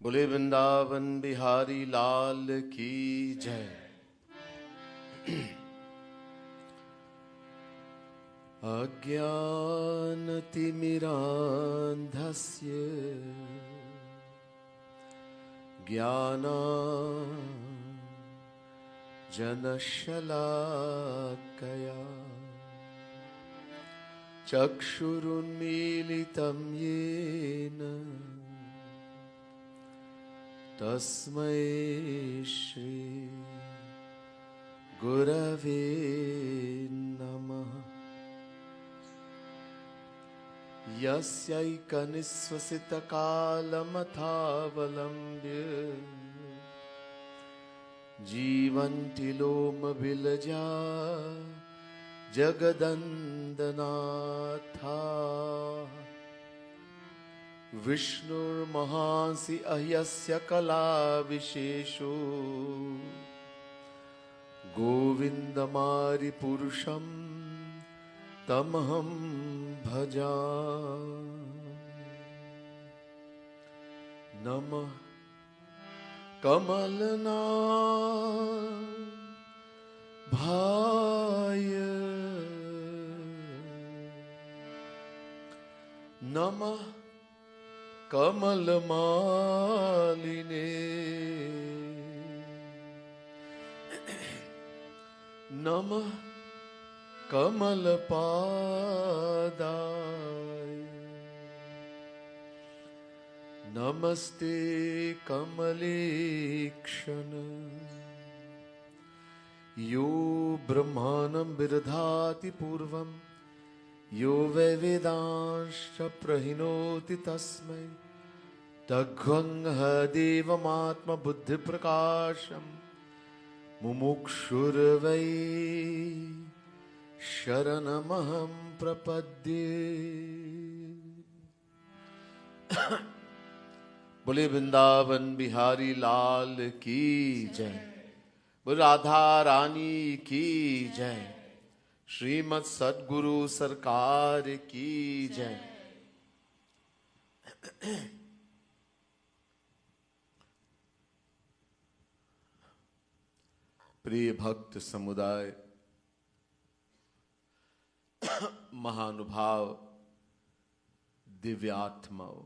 बोले वृंदावन बिहारी लाल की जय। अज्ञानतिमिरान्धस्य ज्ञानाञ्जनशलाकया चक्षुरुन्मीलितं येन तस्मै श्री गुरवे नमः। यस्यैकनिःश्वसितकालमथावलम्ब्य जीवन्ति लोमविलजा जगदन्दनाथा विष्णुर्महांसि अह्यस्य कलाविशेषो गोविन्दमारिपुरुषं तमहं भजामि। नमः कमलनाभाय नमः कमलमालिने नमः कमलपादाय नमस्ते कमलेक्षण यो ब्रह्माणं विदधाति पूर्वं यो वै वेदांश्च प्रहिणोति तस्मै तद्गं देवमात्मबुद्धिप्रकाशम् मुमुक्षुर्वै शरणमहं प्रपद्ये। बोले वृंदावन बिहारी लाल की जय। बोले राधा रानी की जय। श्रीमद् सद्गुरु सरकार की जय। प्रिय भक्त समुदाय, महानुभाव, दिव्यात्माओं,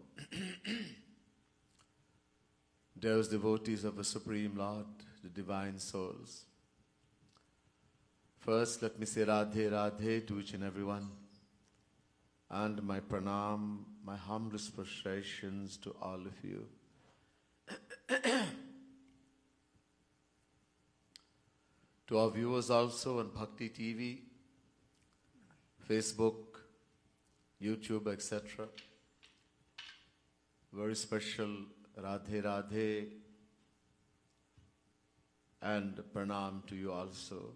dearest devotees of the Supreme Lord, the divine souls. First, let me say Radhe Radhe to each and everyone, and my pranam, my humblest prostrations to all of you. To our viewers also on Bhakti TV, Facebook, YouTube, etc. Very special Radhe Radhe and pranam to you also.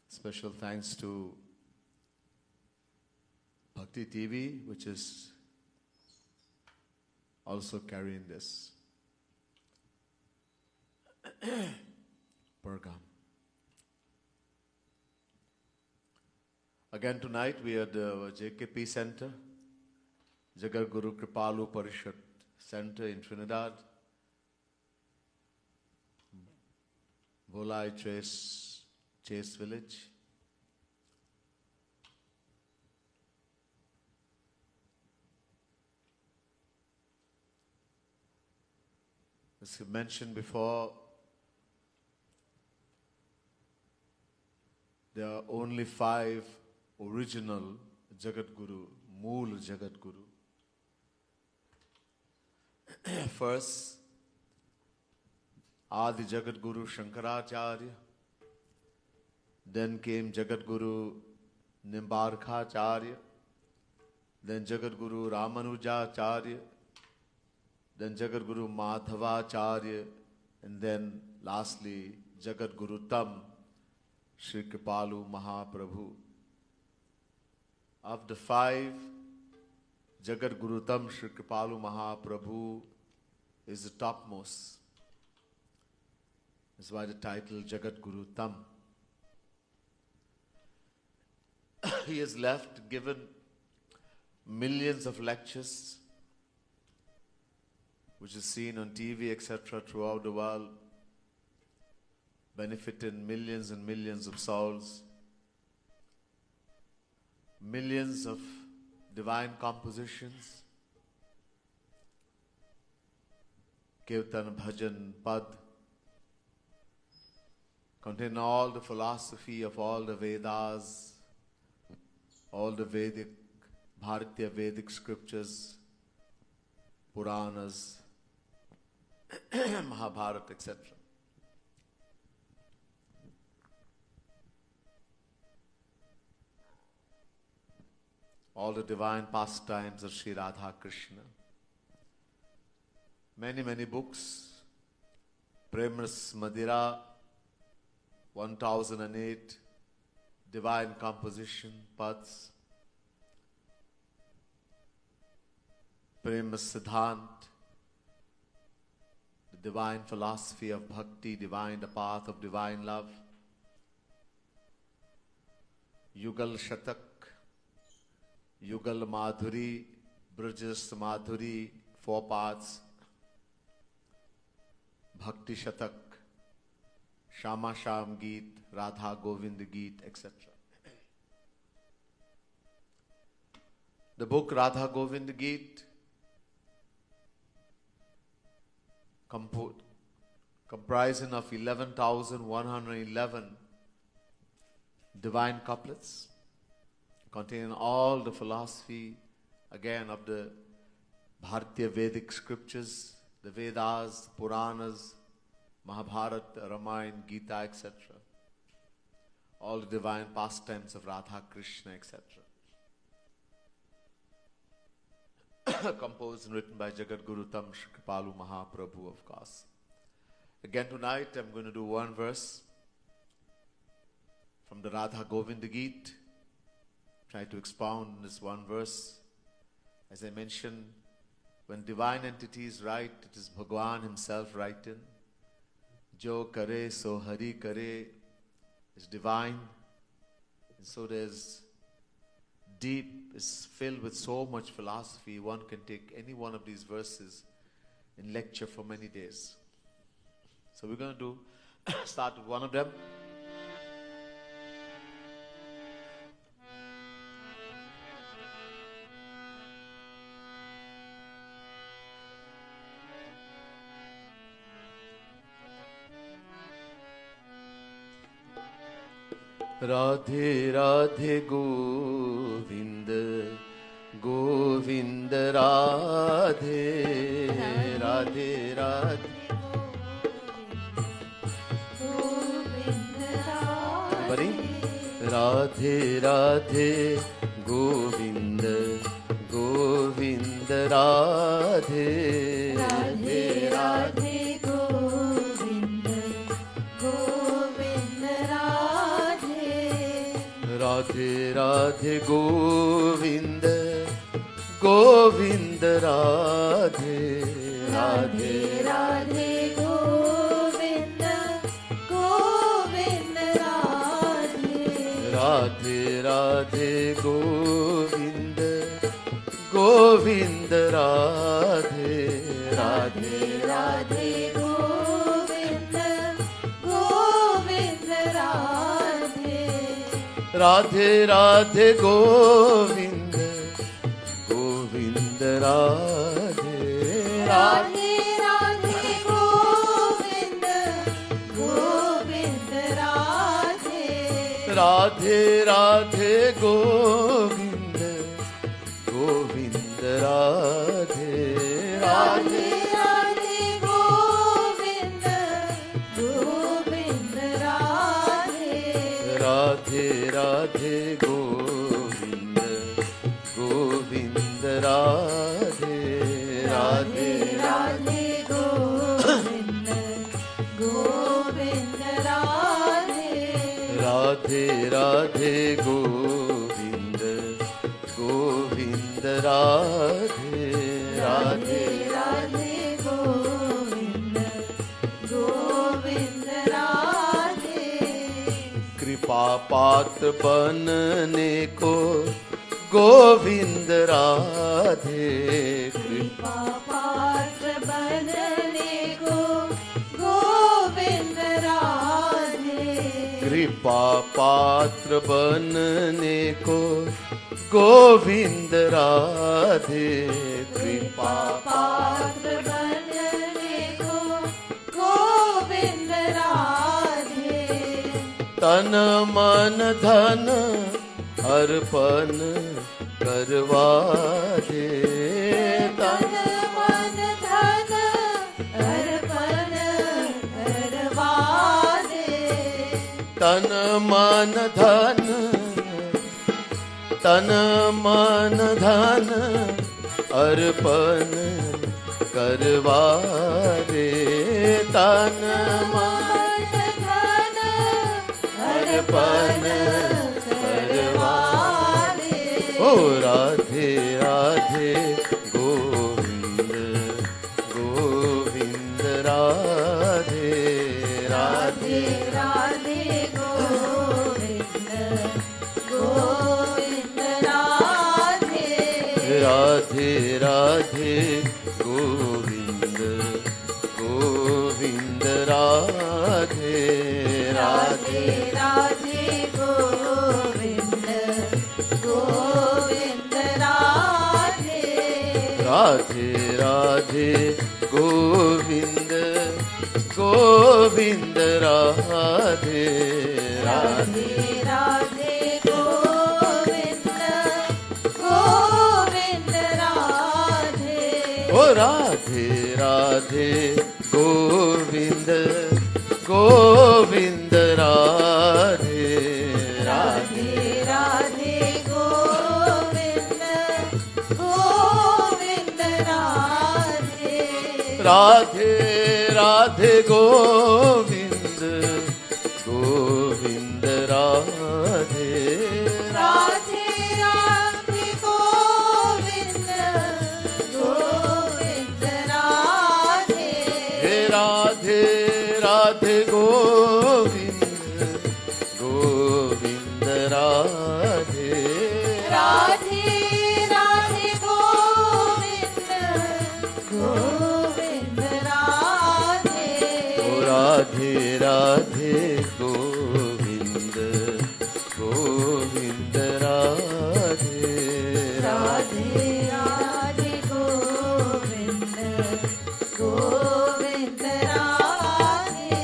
Special thanks to Bhakti TV, which is also carrying this program. Again tonight we are at the JKP Center, Jagat Guru Kripalu Parishad Center in Trinidad, Bholai Chase Village. As you mentioned before, there are only 5 original Jagat Guru, Mool Jagat Guru. First, Adi Jagat Guru Shankaracharya. Then came Jagat Guru Nimbarkhacharya. Then Jagat Guru Ramanujacharya. Then Jagat Guru Madhavacharya. And then lastly, Jagat Guru Tam, Sri Kripalu Mahaprabhu. Of the 5, Jagat Guru Tam Sri Kripalu Mahaprabhu is the topmost. That's why the title Jagat Guru Tam. He has given millions of lectures which is seen on TV, etc., throughout the world, benefiting millions and millions of souls, millions of divine compositions, Kirtan, Bhajan, Pad, contain all the philosophy of all the Vedas, all the Vedic, Bharatiya Vedic scriptures, Puranas, Mahabharata, etc. All the divine pastimes of Sri Radha Krishna. Many, many books. Premras Madira, 1008, divine composition, pads. Prema Siddhant, the divine philosophy of bhakti, the path of divine love. Yugal Shatak, Yugal Madhuri, Brajas Madhuri, 4 parts. Bhakti Shatak, Shama Sham Geet, Radha Govind Geet, etc. The book Radha Govind Geet comprising of 11,111 divine couplets, containing all the philosophy, again, of the Bharatiya Vedic scriptures, the Vedas, Puranas, Mahabharata, Ramayana, Gita, etc. All the divine pastimes of Radha, Krishna, etc. Composed and written by Jagat Guru Tam Shri Kripalu Mahaprabhu, of course. Again tonight I'm going to do one verse from the Radha Govind Geet. Try to expound this one verse. As I mentioned, when divine entities write, it is Bhagwan himself writing. Jo kare so hari kare is divine. And so there's deep, is filled with so much philosophy. One can take any one of these verses in lecture for many days. So we're going to start with one of them. Radhe Radhe Govind, Govind Radhe, Radhe Radhe. Everybody? Radhe Radhe Govind, Govind Radhe, Radhe Radhe. Radhe Radhe Govind, Govind Radhe, Radhe Radhe Govind, Govind Radhe, Radhe Radhe Govind, Govind Radhe, Radhe Radhe Govind, Govind Radhe. Radhe Radhe Govind, Govind Radhe, Radhe Radhe Govind, Govind Radhe, Radhe Radhe Govind, Govind Radhe, Radhe Radhe Govind, Govind Radhe, Radhe Radhe Govind, Govind Radhe, Radhe Radhe Govind, Govind Radhe, Radhe Radhe Govind, Govind Radhe, Radhe Radhe Govind, Govind Radhe. Kripa Patra Banne ko Govind Radhe, Kripa Patra Banne कृपा पात्र बनने को गोविंद राधे, कृपा पात्र बनने को गोविंद राधे। तन मन धन अर्पण करवा दे, तन मन धन अर्पण करवा दे। तन मन धन, तन मन धन अर्पण करवा दे, तन मन धन अर्पण करवा दे। ओ राधे राधे गोविंद गोविंद राधे राधे राधे गोविंद गोविंद राधे। राधे राधे गोविंद गोविंद राधे राधे राधे गोविंद गोविंद राधे। राधे राधे गोविंद गोविंद राधे राधे राधे गोविंद गोविंद राधे। ओ राधे राधे गोविंद गोविंद राधे राधे राधे गोविंद गोविंद राधे। राधे राधे गोविंद गोविंद राधे राधे राधे गोविंद गोविंद राधे। हे राधे राधे गोविंद गोविंद राधे राधे राधे गोविंद गोविंद राधे। ओ Radhe Radhe Govind Govind Radhe Radhe Radhe Govind Govind Radhe.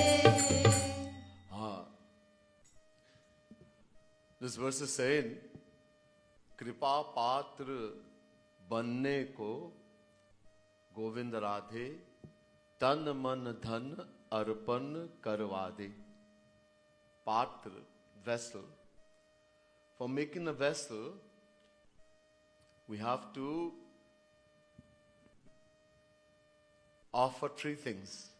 This verse is saying, कृपा पात्र बनने को गोविंद राधे, तन मन धन अर्पण करवा दे. Patra, vessel. For making a vessel, we have to offer three things,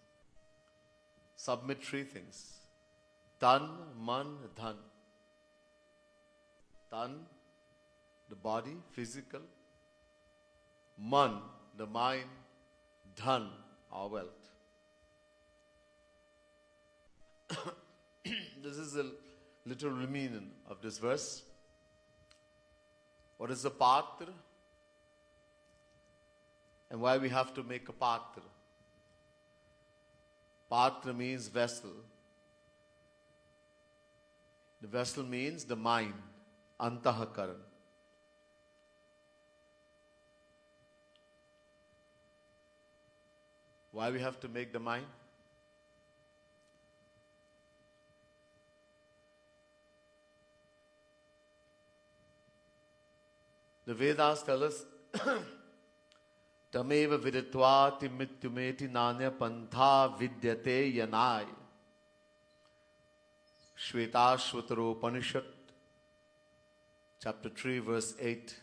submit three things. Tan, man, dhan. Tan, the body, physical. Man, the mind. Dhan, our wealth. This is the literal meaning of this verse. What is a patra? And why we have to make a patra? Patra means vessel. The vessel means the mind, antahakaran. Why we have to make the mind? The Vedas tell us, Tameva viditva timityumeti nanya pantha vidyate yanai. Shvetashvataro Upanishad, chapter 3, verse 8.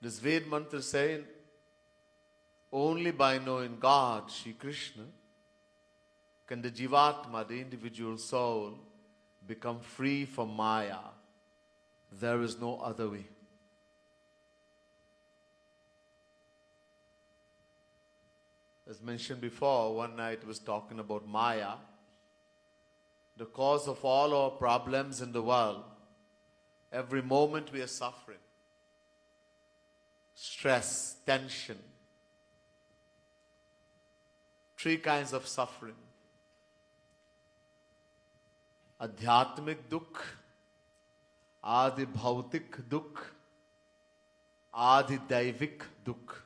This Ved mantra saying, only by knowing God, Shri Krishna, can the Jivatma, the individual soul, become free from Maya. There is no other way. As mentioned before, one night was talking about Maya, the cause of all our problems in the world. Every moment we are suffering. Stress, tension. Three kinds of suffering. Adhyatmik dukh, Adi bhautik dukh, Adi daivik dukh.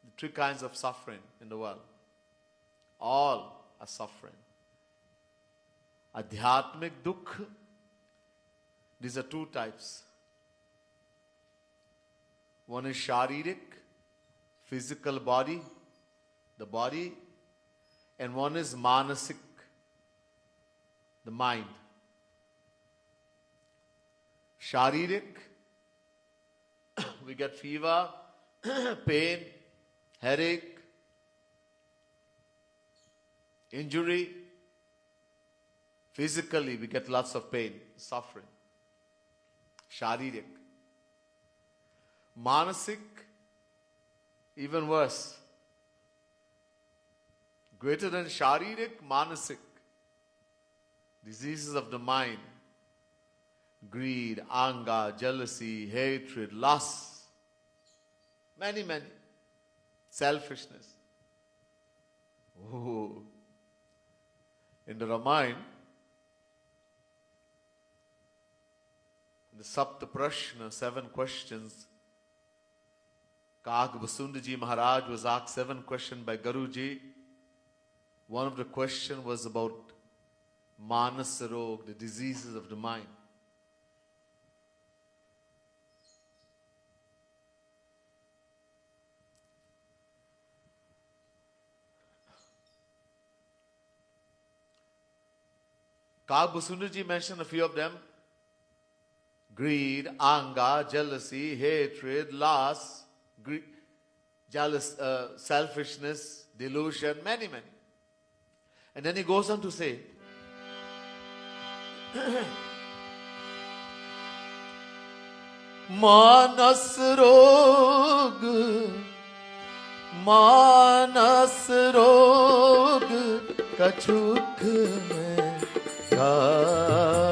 The three kinds of suffering in the world. All are suffering. Adhyatmik dukh, these are two types. One is sharirik, physical body, the body, and one is manasik, the mind. Sharirik, we get fever, pain, headache, injury. Physically, we get lots of pain, suffering. Sharirik. Manasik, even worse. Greater than sharirik, manasik. Diseases of the mind. Greed, anger, jealousy, hatred, lust. Many, many. Selfishness. Oh. In the Ramayana, in the Sapta Prashna, 7 questions, Kag Basundaji Maharaj was asked 7 questions by Guruji. One of the questions was about Manasarog, the diseases of the mind. Kag Basundaji mentioned a few of them. Greed, anger, jealousy, hatred, lust, selfishness, delusion, many, many. And then he goes on to say, Manas rog, kachuk mein gaaye.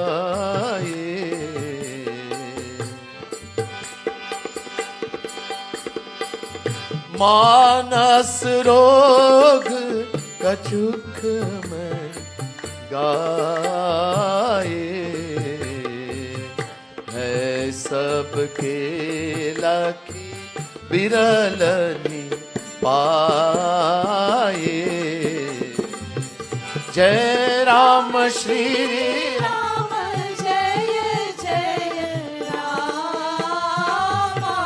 Manas rog kachuk mein gaaye. Hai sabke laki biralani paaye. Jai Ram Shri Ram Jaya Jaya Rama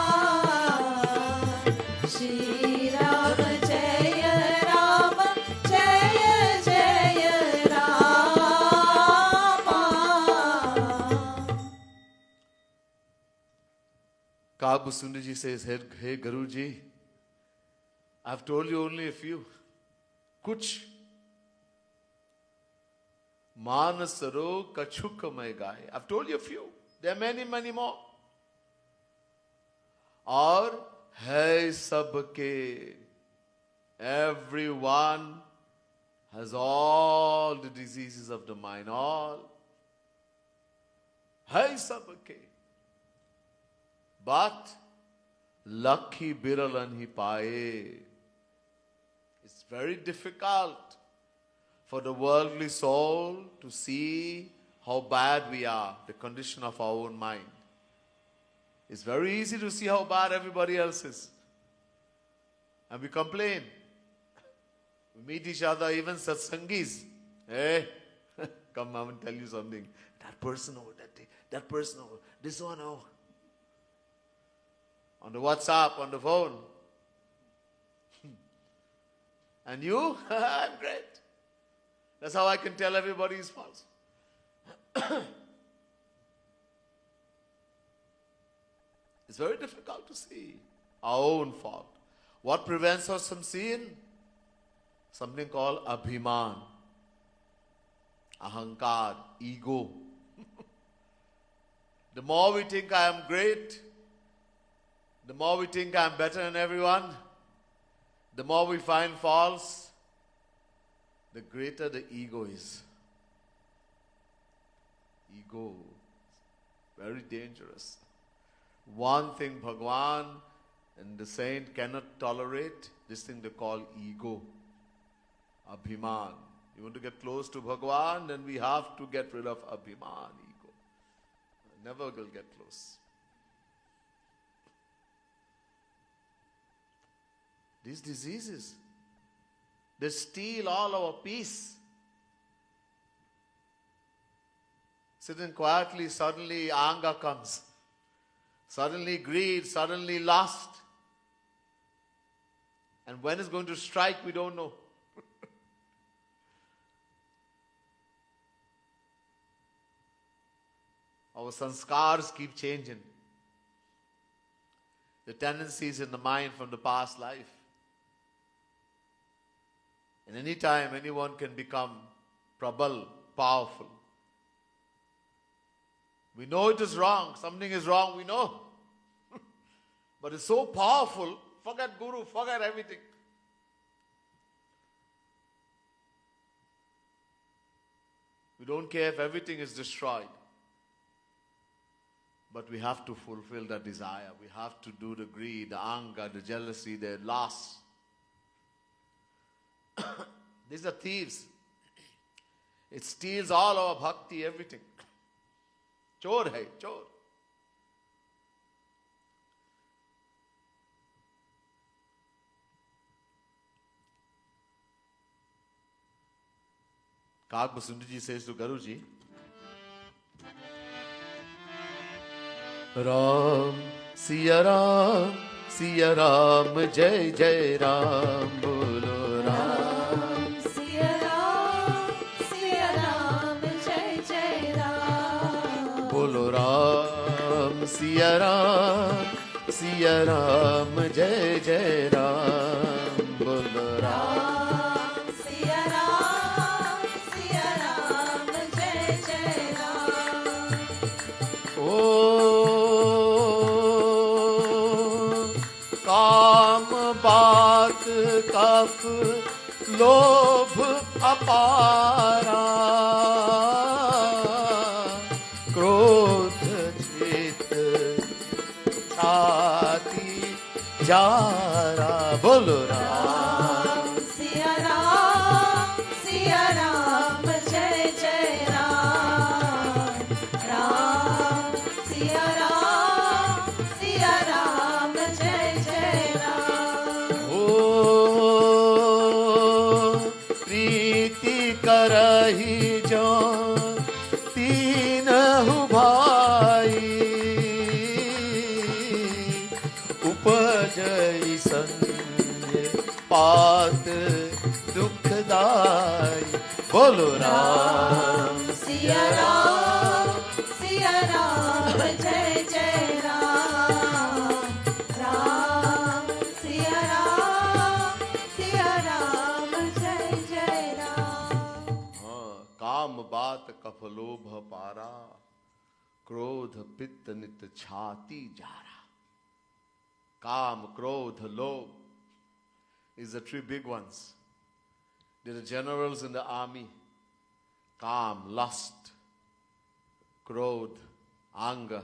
Shri Ram Jaya Rama Jaya Jaya Rama. Kabu Sundaji says, hey Guruji, I've told you only a few. Kuch. Manasaro kachuk mein gaaye. I've told you a few. There are many, many more. Aur hai sabke. Everyone has all the diseases of the mind. All. Hai sabke. But lakhi biralan hi paaye. It's very difficult for the worldly soul to see how bad we are, the condition of our own mind. It's very easy to see how bad everybody else is. And we complain. We meet each other, even satsangis. Hey, come, I will tell you something. That person over that person over, this one over. On the WhatsApp, on the phone. And you? I'm great. That's how I can tell everybody is false. It's very difficult to see our own fault. What prevents us from seeing? Something called abhiman, ahankar, ego. The more we think I am great, the more we think I am better than everyone, the more we find faults, the greater the ego is. Ego. Very dangerous. One thing Bhagwan and the saint cannot tolerate, this thing they call ego. Abhiman. You want to get close to Bhagwan, then we have to get rid of Abhiman, ego. Never will get close. These diseases, they steal all our peace. Sitting quietly, suddenly anger comes. Suddenly greed, suddenly lust. And when it's going to strike, we don't know. Our sanskars keep changing. The tendencies in the mind from the past life. And any time anyone can become prabal, powerful. We know it is wrong. Something is wrong, we know. But it's so powerful, forget Guru, forget everything. We don't care if everything is destroyed. But we have to fulfill that desire. We have to do the greed, the anger, the jealousy, the loss. These are thieves. It steals all our bhakti, everything. Chor hai, chor. Kag Basundaji says to Guruji, Ram, Siya Ram, Jai Jai Ram, Bolo Ram. Siya Ram, Jai Jai Ram. Bolo Ram, Siya Ram, Jai Jai Ram, Bolo Ram. Siya Ram, Jai Jai Ram. काम बात कफ लोभ अपारा क्रोध चित छाती Zara बोलो Ram Siya Ram, Jai Jai Ram. Ram, Siya Ram, Jai Jai Ram. प्रीति करही जो तीनहु भाई उपजई संग पात दुखदाई बोलो Ram Siya Ram, Jai Jai Ram. Ram, Siya Ram, Jai Jai Ram. काम बात कफ लोभ पारा क्रोध पित्त नित छाती जारा काम क्रोध लोभ is the three big ones. They're the generals in the army. Kam, lust, krodh, anger,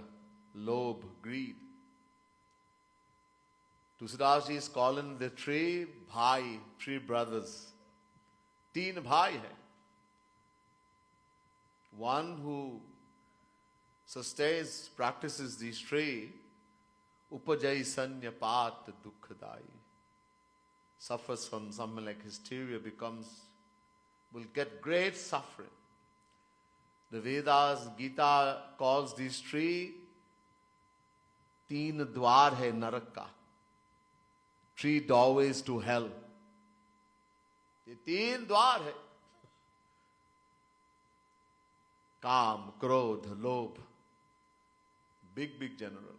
lobh, greed. Tusidaji is calling the three bhai, three brothers. Teen bhai hai. One who sustains, practices these three, upajai sanya pat dukhdai. Suffers from something like hysteria, will get great suffering. The Vedas, Gita calls these three teen dwar hai naraka. Three doorways to hell. ये teen dwar hai. Kam, krodh, lobh. Big general.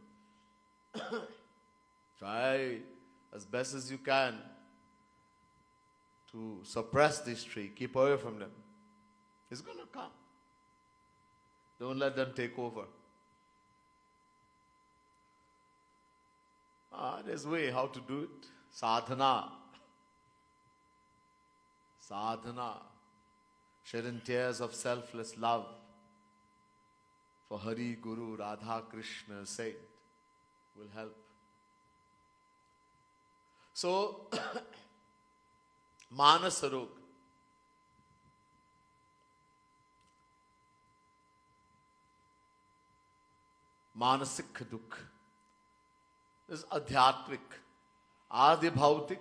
Try as best as you can to suppress these three, keep away from them. It's going to come. Don't let them take over. There's a way how to do it. Sadhana. Sadhana. Shedding tears of selfless love for Hari, Guru, Radha, Krishna, Saint will help. So, Manasa Rog. Manasik dukh. There's adhyatmik, adi bhautik,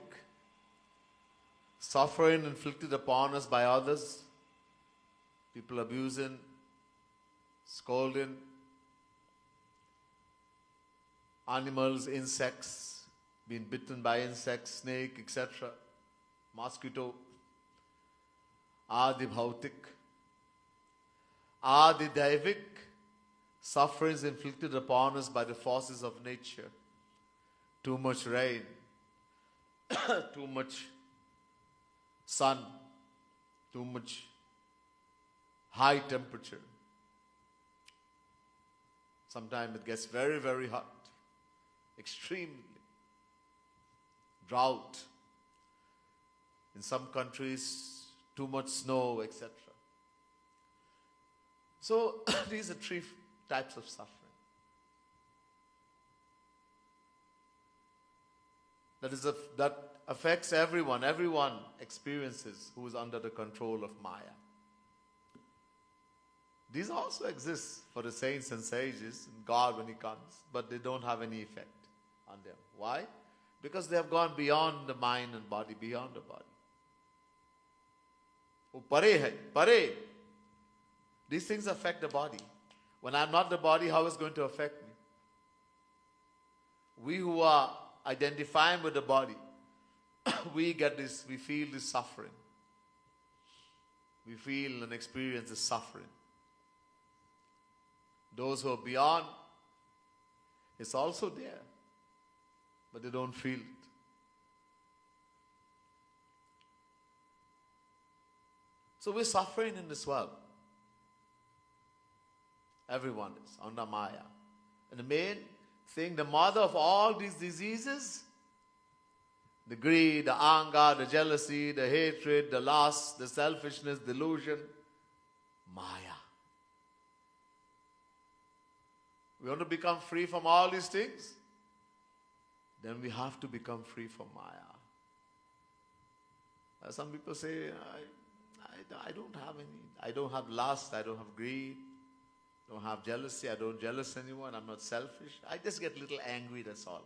suffering inflicted upon us by others, people abusing, scolding, animals, insects, being bitten by insects, snake, etc., mosquito, adi bhautik, adi daivik, sufferings inflicted upon us by the forces of nature, too much rain, too much sun, too much high temperature. Sometimes it gets very, very hot, extremely. Drought. In some countries, too much snow, etc. So, these are three types of suffering. That affects everyone. Everyone experiences who is under the control of Maya. These also exist for the saints and sages, and God when He comes, but they don't have any effect on them. Why? Because they have gone beyond the mind and body, beyond the body. Oh, pare hai, pare. These things affect the body. When I'm not the body, how is it going to affect me? We who are identifying with the body, we feel this suffering. We feel and experience this suffering. Those who are beyond, it's also there, but they don't feel it. So we're suffering in this world. Everyone is under Maya. And the main thing, the mother of all these diseases, the greed, the anger, the jealousy, the hatred, the lust, the selfishness, delusion, Maya. We want to become free from all these things? Then we have to become free from Maya. Some people say, I don't have any. I don't have lust. I don't have greed. I don't have jealousy. I don't jealous anyone. I'm not selfish. I just get a little angry, that's all.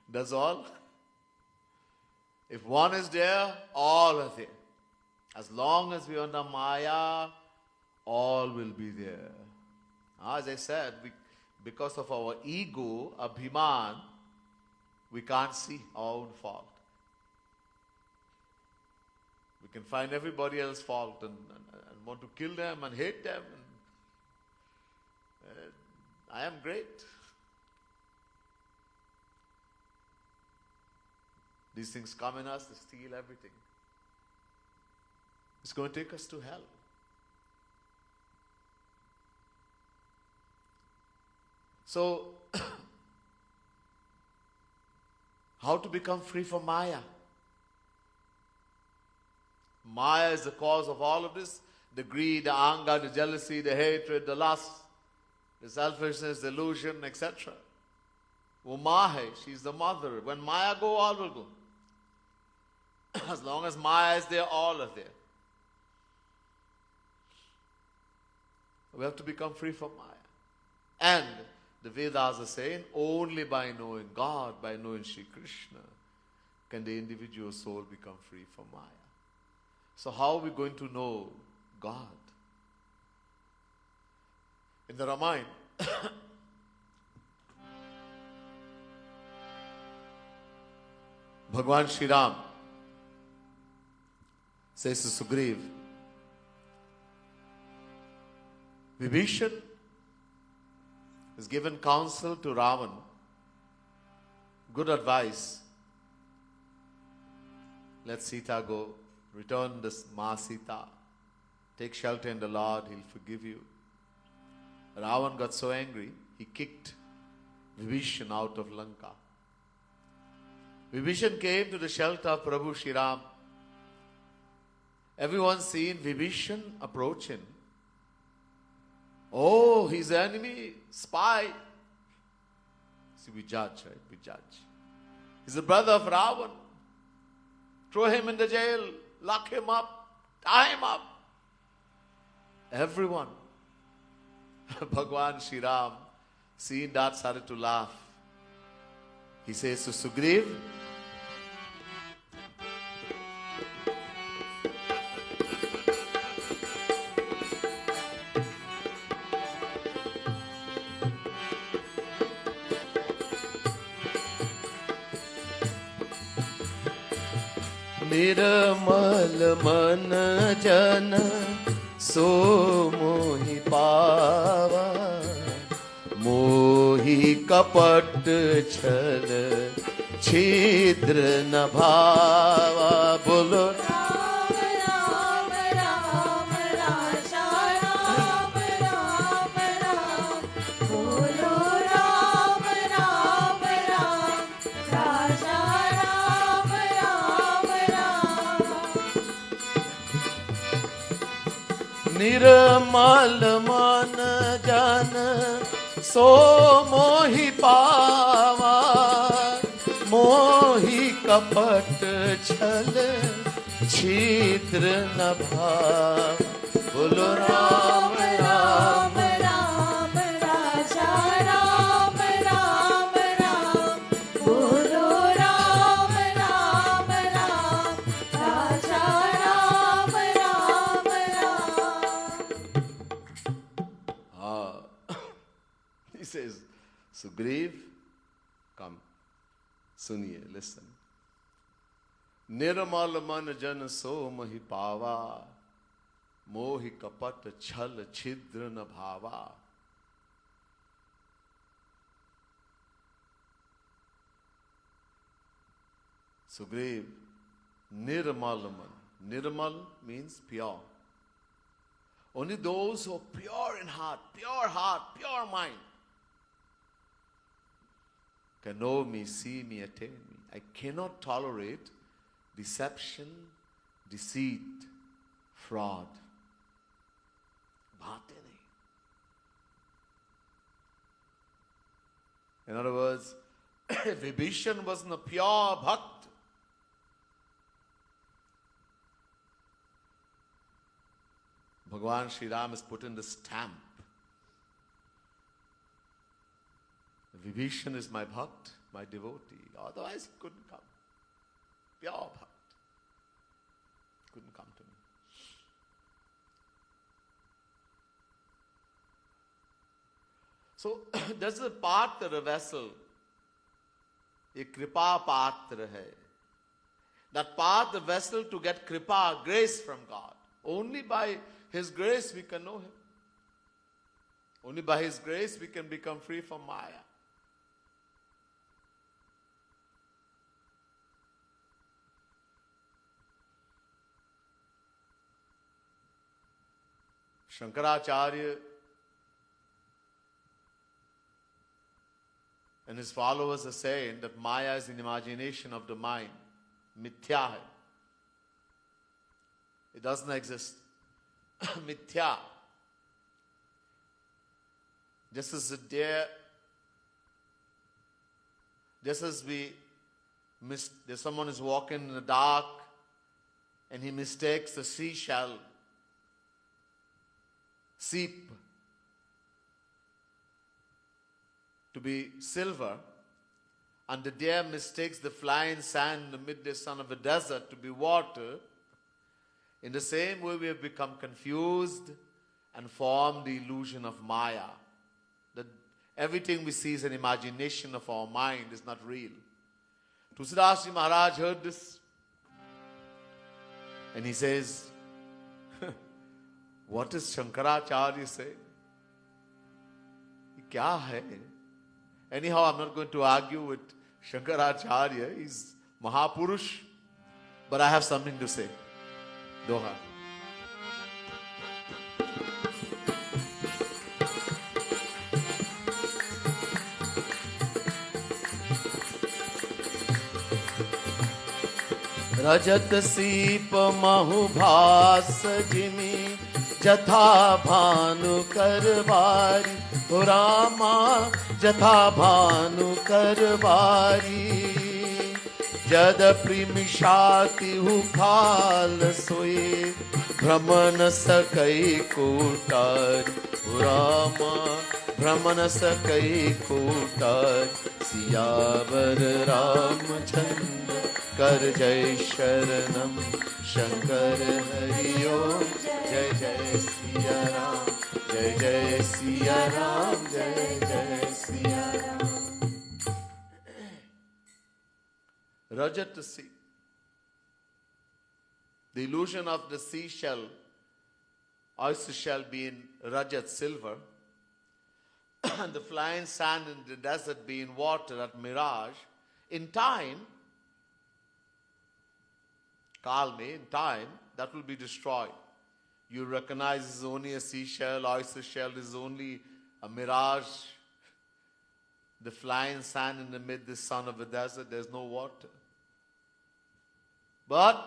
That's all. If one is there, all are there. As long as we are under Maya, all will be there. As I said, because of our ego, Abhiman, we can't see our own fault. We can find everybody else's fault and want to kill them and hate them. I am great. These things come in us, they steal everything. It's going to take us to hell. So, how to become free from Maya? Maya is the cause of all of this. The greed, the anger, the jealousy, the hatred, the lust, the selfishness, the illusion, etc. Umahe, she is the mother. When Maya go, all will go. As long as Maya is there, all are there. We have to become free from Maya. And the Vedas are saying, only by knowing God, by knowing Shri Krishna, can the individual soul become free from Maya. So how are we going to know God? In the Ramayana, Bhagwan Shri Ram says to Sugriv, Vibhishan has given counsel to Ravan, good advice. Let Sita go, return this Ma Sita, take shelter in the Lord, He'll forgive you. Ravan got so angry, he kicked Vibhishan out of Lanka. Vibhishan came to the shelter of Prabhu Shri Ram. Everyone seen Vibhishan approaching. Oh, he's the enemy, spy. See, we judge, right? We judge. He's the brother of Ravan. Throw him in the jail, lock him up, tie him up. Everyone. Bhagwan Shri Ram Seeing that, started to laugh. He says to Sugriv, निर्मल मन जन सो मोहि पावा, मोहि कपट छल छिद्र न भावा। बोलो राम राम राम राजा राम राम राम, बोलो राम राम राम राजा राम राम राम। निर्मल मन जन सो मोहि पावा, मोहि कपट छल छिद्र न भाव। बोलो राम राम राम राजा राम राम राम, बोलो राम राम राम राजा Ram Ram Ram. He says, Sugriv, come, suniye, listen. Nirmal man jan so mahi pava, mohi kapat chal chidra na bhava. Sugriv, nirmal man. Nirmal means pure. Only those who are pure in heart, pure mind, can know me, see me, attain me. I cannot tolerate deception, deceit, fraud. बात ही नहीं. In other words, Vibhishan wasn't a pure bhakt. Bhagavan Sri Ram has put in the stamp. Vibhishan is my bhakt, my devotee. Otherwise he couldn't come. Pure bhakt. Couldn't come to me. So, there's a patra vessel. A Kripa Patra hai. That patra vessel to get Kripa, grace from God. Only by His grace we can know Him. Only by His grace we can become free from Maya. Shankaracharya and his followers are saying that Maya is an imagination of the mind. Mithya hai. It doesn't exist. Mithya. Just as a deer, just as there's someone is walking in the dark and he mistakes the seashell, seep, to be silver, and the deer mistakes the flying sand in the midday sun of a desert to be water. In the same way, we have become confused and formed the illusion of Maya. That everything we see is an imagination of our mind, is not real. Tulsidas Ji Maharaj heard this and he says, what is Shankaracharya saying? Kya hai? Anyhow, I'm not going to argue with Shankaracharya. He's Mahapurush. But I have something to say. Doha. रजत सीप महुभास जिमि जथा भानु करवारी, हो रामा जथा Bhanu Karwari. जदपि मिषाति who खाल सोए, भ्रम न सकै कोटारी, हो रामा भ्रमण सकै कोटा सियावर रामचंद्र कर जय शरणम शंकर हरि ओम जय जय सिया राम जय जय सिया राम जय जय Siya Ram. Rajat sea. The illusion of the seashell, oyster shell being Rajat silver, and the flying sand in the desert being water at mirage, in time, Kalme, in time, that will be destroyed. You recognize it's only a seashell, oyster shell is only a mirage. The flying sand in the mid, the sun of the desert, there's no water. But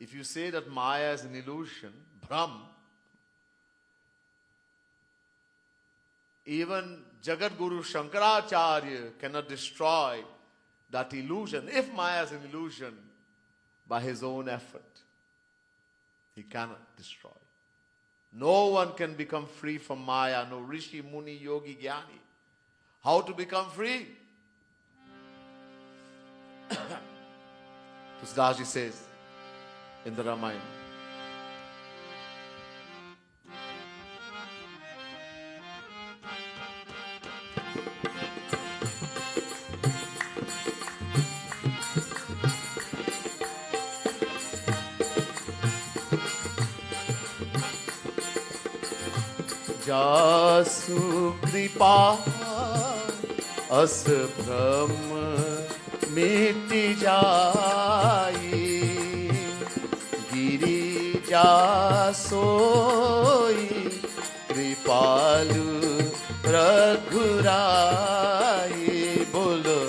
if you say that Maya is an illusion, Brahm, even Jagat Guru Shankaracharya cannot destroy that illusion. If Maya is an illusion, by his own effort, he cannot destroy. No one can become free from Maya, no Rishi, Muni, Yogi, Jnani. How to become free? Tushdaji says in the Ramayana, जासु कृपा अस भ्रम मिट जाई गिरि जासोई कृपालु रघुराई. बोलो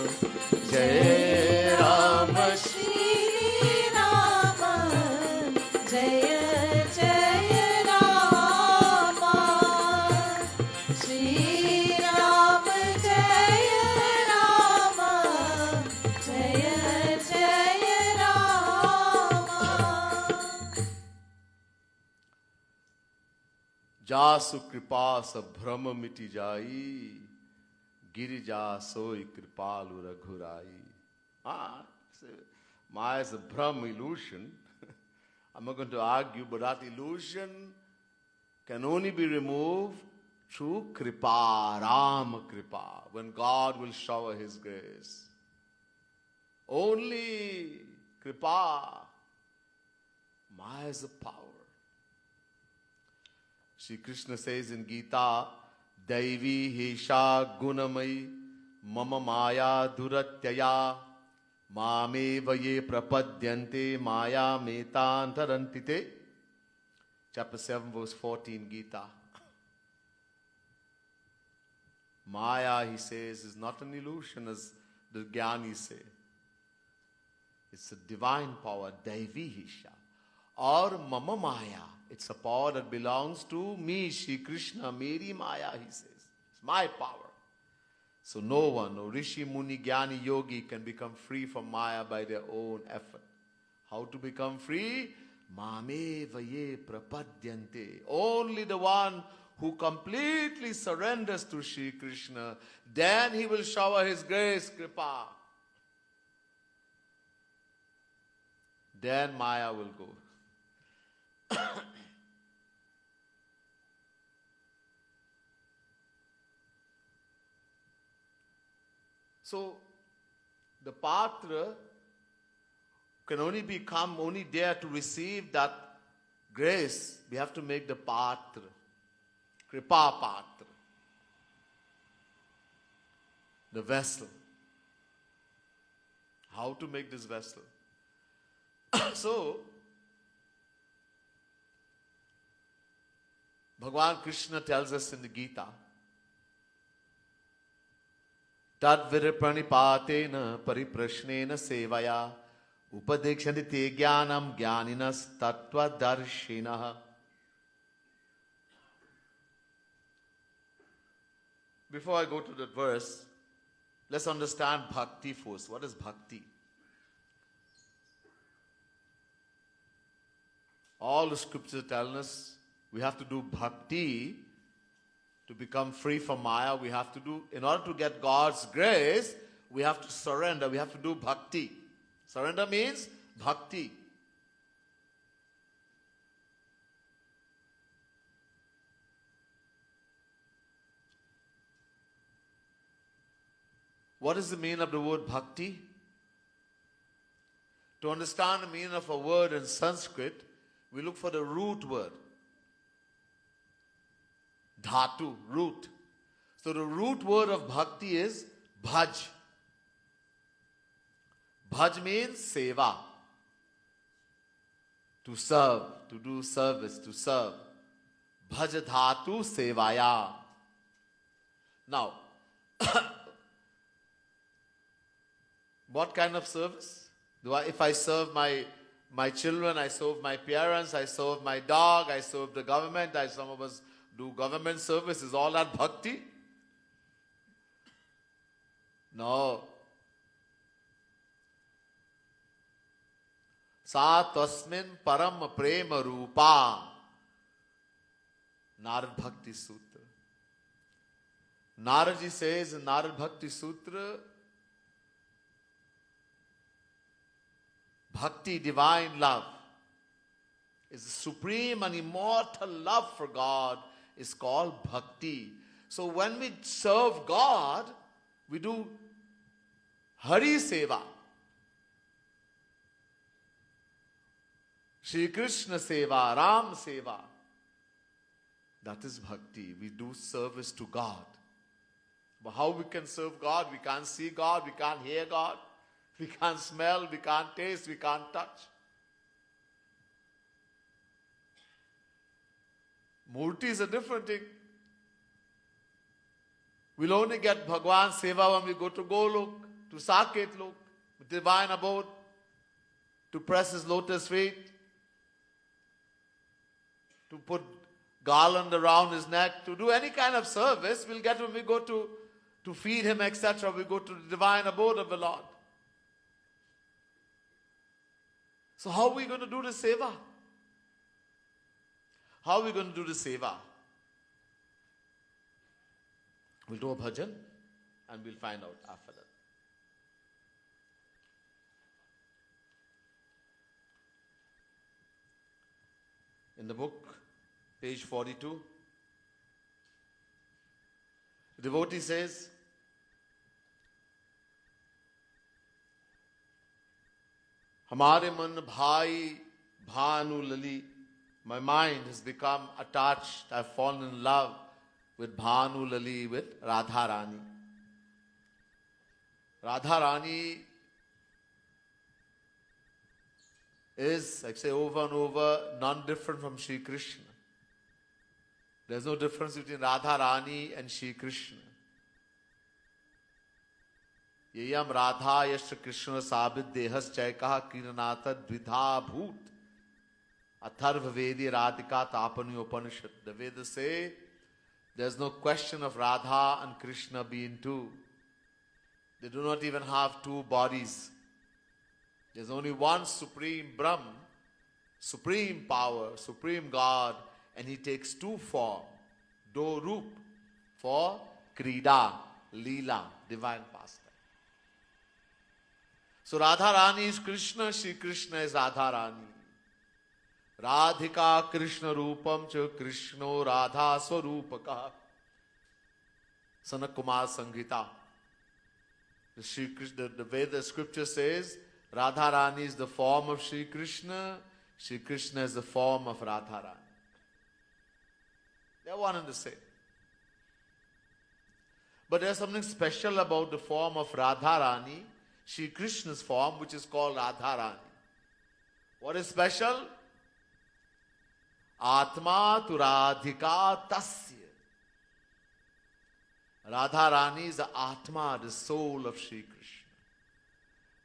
जय राम श्री राम जय जय राम श्री राम जय राम जय जय राम. जासु कृपा सब भ्रम मिटी जाई गिरिजा सोई कृपालु रघुराई. Maya is a Brahm illusion. I'm not going to argue, but that illusion can only be removed through Kripa, Ram Kripa, when God will shower His grace. Only Kripa. Maya is a power. Shri Krishna says in Gita, Daivi Hesha Gunamai Mama Maya Duratyaya Mame Vaye Prapadyante Maya Metantarantite. Chapter 7 verse 14 Gita. Maya, he says, is not an illusion as the Jnanis say. It's a divine power, Daivihisha. Or Mama Maya. It's a power that belongs to me, Shri Krishna, Meri Maya, he says. It's my power. So no one, no Rishi, Muni, Jnani, Yogi can become free from Maya by their own effort. How to become free? Mame vaye prapadyante. Only the one who completely surrenders to Shri Krishna, then he will shower his grace, Kripa. Then Maya will go. So, the Patra can only become only there to receive that grace. We have to make the Patra, Kripa Patra, the vessel. How to make this vessel? So, Bhagavan Krishna tells us in the Gita, Tad virpranipatena pariprashnena sevaya upadekshati te jnanam jnaninas tattva darshinaha. Before I go to that verse, let's understand bhakti first. What is bhakti? All the scriptures tell us we have to do bhakti To become free from Maya, we have to do, in order to get God's grace, we have to surrender. We have to do bhakti. Surrender means bhakti. What is the meaning of the word bhakti? To understand the meaning of a word in Sanskrit, we look for the root word. Dhatu, root. So the root word of bhakti is bhaj. Bhaj means seva. To serve, to do service, to serve. Bhaj dhatu sevaya. Now, what kind of service? If I serve my children, I serve my parents, I serve my dog, I serve the government, some of us do government service. Is all that bhakti? No. Sa tasmin param prema rupa. Narad Bhakti Sutra. Naradji says in Narad Bhakti Sutra, Bhakti, divine love, is the supreme and immortal love for God, is called bhakti. So when we serve God, we do Hari Seva, Shri Krishna Seva, Ram Seva. That is bhakti. We do service to God. But how we can serve God? We can't see God, we can't hear God. We can't smell, we can't taste, we can't touch. Murti is a different thing. We'll only get Bhagwan Seva when we go to Golok, to Saket Lok, divine abode, to press his lotus feet, to put garland around his neck, to do any kind of service. We'll get when we go to feed him, etc. We go to the divine abode of the Lord. So how are we going to do the seva? How are we going to do the seva? We'll do a bhajan and we'll find out after that. In the book, page 42, the devotee says, Hamare man bhai bhanu lali. My mind has become attached. I've fallen in love with Bhanu Lali, with Radharani. Radharani is, I say over and over, none different from Shri Krishna. There's no difference between Radharani and Shri Krishna. Yeyam Radha Yasha Krishna Sabit Dehas Chaikaha Kiranata Dvidha Bhoot Atharva Vedi Radhika Tapani Upanishad. The Vedas say there's no question of Radha and Krishna being two. They do not even have two bodies. There's only one supreme Brahm, supreme power, supreme God, and he takes two forms, do roop, for Krida, Leela, divine pastime. So Radharani is Krishna, Shri Krishna is Radharani. Radhika Krishna Rupam cha Krishno Radha Swarupaka. Sanak Kumar Sanghita. The Veda scripture says Radharani is the form of Shri Krishna, Shri Krishna is the form of Radharani. They are one and the same. But there's something special about the form of Radharani, Shri Krishna's form, which is called Radharani. What is special? Atma tu Radhika tasya. Radharani is the Atma, the soul of Shri Krishna.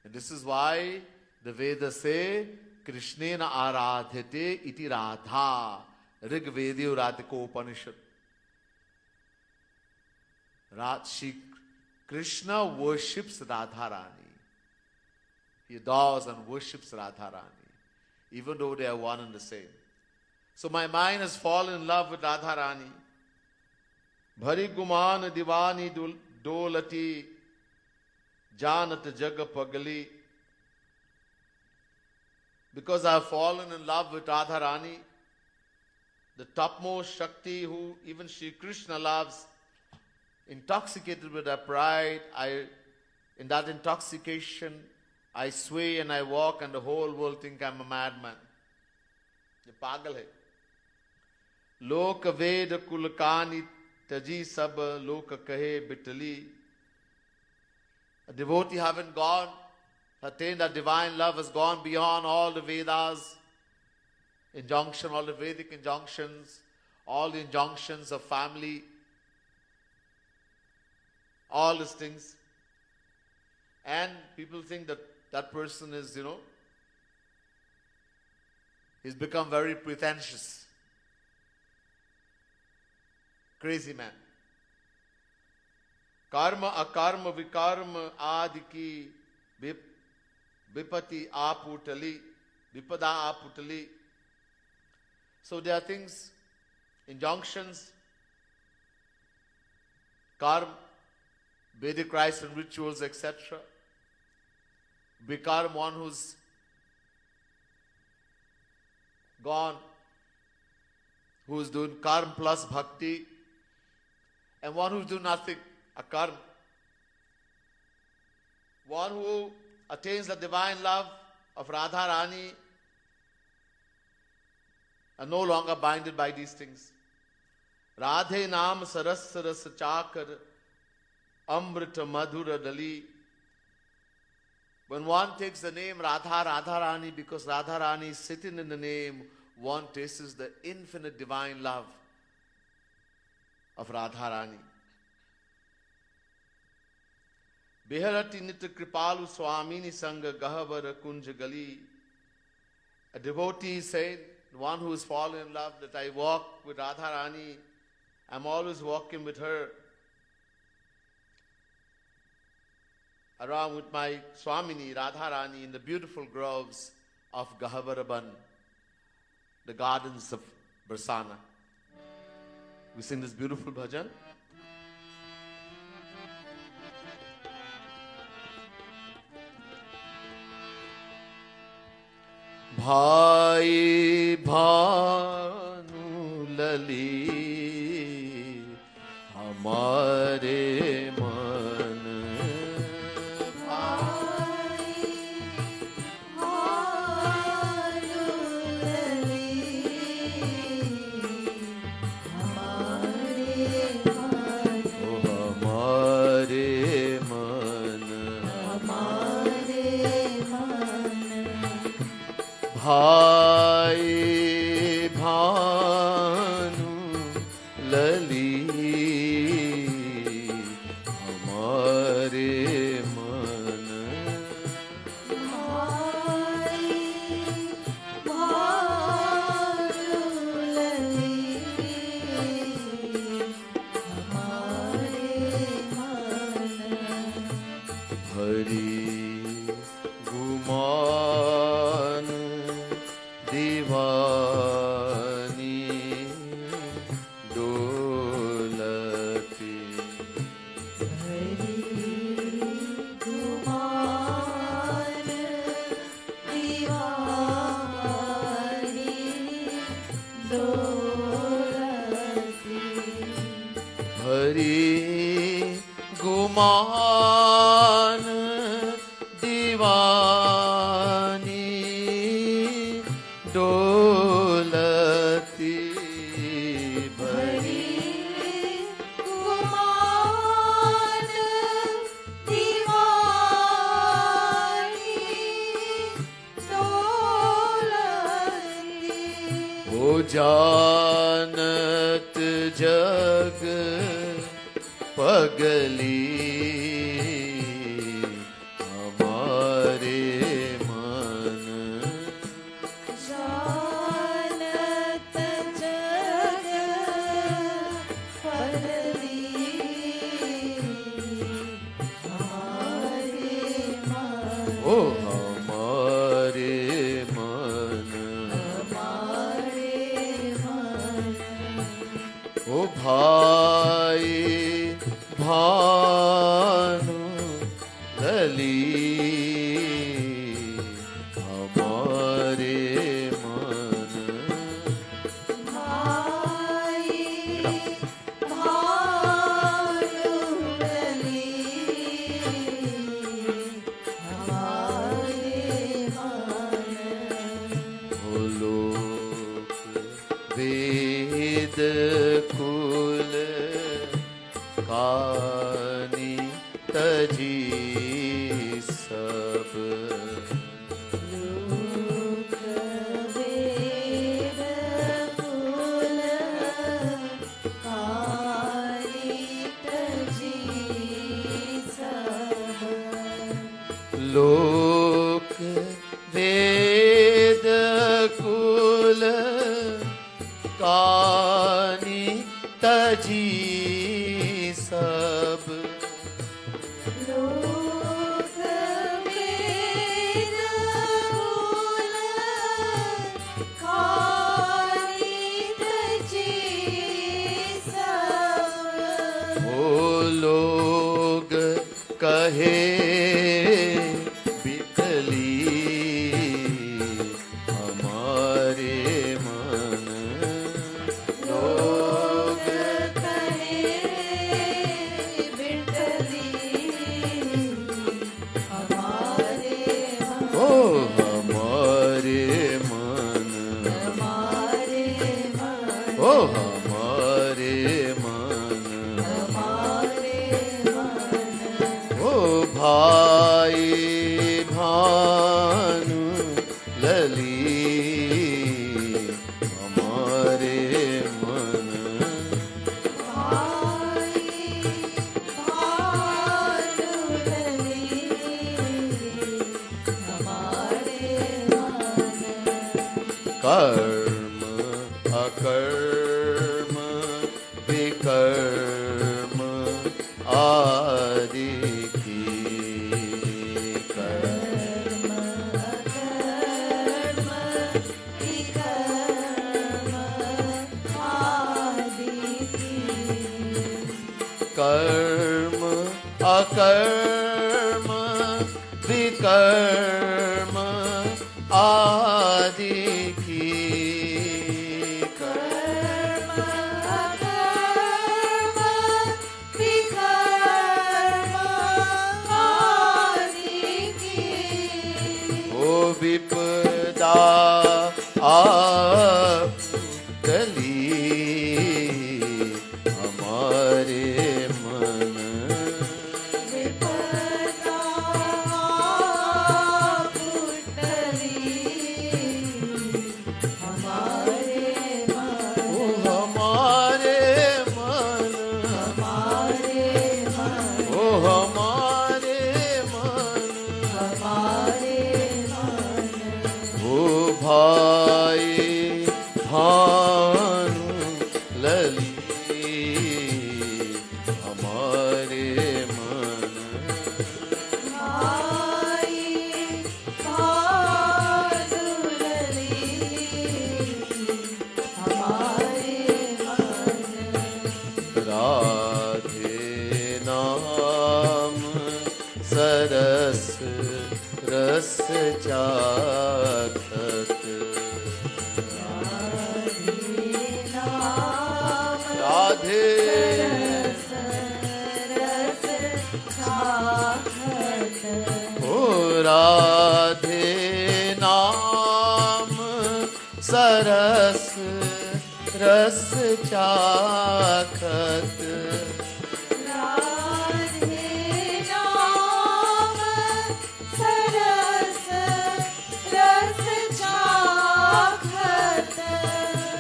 And this is why the Vedas say, Krishnena aradhyate iti Radha. Rig Vedyo Radhiko Upanishad. Shri Krishna worships Radharani. He adores and worships Radharani, even though they are one and the same. So my mind has fallen in love with Radharani. भरी गुमान दीवानी डोलती जानत जग pagli. Because I have fallen in love with Radharani, the topmost Shakti who even Sri Krishna loves, intoxicated with her pride, in that intoxication, I sway and I walk and the whole world think I'm a madman. ये पागल है. लोक वेद कुल कानी तजी सब लोक कहे Bitly. A devotee having gone, attained that divine love, has gone beyond all the Vedas, injunction, all the Vedic injunctions, all the injunctions of family, all these things. And people think that that person is, he's become very pretentious. Crazy man. Karma akarma vikarma adiki vipati aputali, vipada aputali. So there are things, injunctions, karma, Vedic rites and rituals, etc. Vikarma, one who's gone, who's doing karma plus bhakti, and one who's doing nothing, akarma. One who attains the divine love of Radharani are no longer binded by these things. Radhe naam saras saras chakar amrita madhura dali. When one takes the name Radharani, because Radharani is sitting in the name, one tastes the infinite divine love of Radharani. Beharati nitra kripalu swamini sanga gahavara kunja gali. A devotee said, one who has fallen in love, that I walk with Radharani, I'm always walking with her around with my Swamini Radharani in the beautiful groves of Gahavaraban, the gardens of Barsana. We sing this beautiful bhajan. Bhai Bhanu Lali Hamare Man. Bhai Bhanu Lali Hamare Man. Hari Guman Divani Dolati. Hari Guman Divani Dolati. O Janat Jag Pagli Hamare Man. Janat Jag Pagli Hamare Man. Oh Hamare Man. Hamare Man. Oh Bhai Bhanu लली हमारे मन भाई भानुलली हमारे मन बोलो वेद कुल कानी तजी सब लोक वेद कुल कारित जी सब लोक वेद कुल कानी तजी सब लोक वेद कुल कारित जी सब वो लोग कहे बिकली हमारे मन लोग कहे बिटली हमारे ओ हमारे मन हमारे मन ओ हमारे मन हमारे मन ओ भाई भानु लली हमारे मन भाई भानुलली हमारे मन कर्म अकर्म विकर्म आदि की कर्म कर्म विकर्म आदि की कर्म अकर्म विकर्म आदि की कर्म अकर्म विकर्म आदि की ओ विपदा आपदली हमारे मन विपदा पुटली हमारे मन ओ हमारे मन हमारे मन ओ हमारे मन हमारे मन ओ भाई भानु लली हमारे मन भाई भानुलली हमारे मन राधे नाम सरस रस चाखत राधे ओ राधे नाम सरस रस चाखत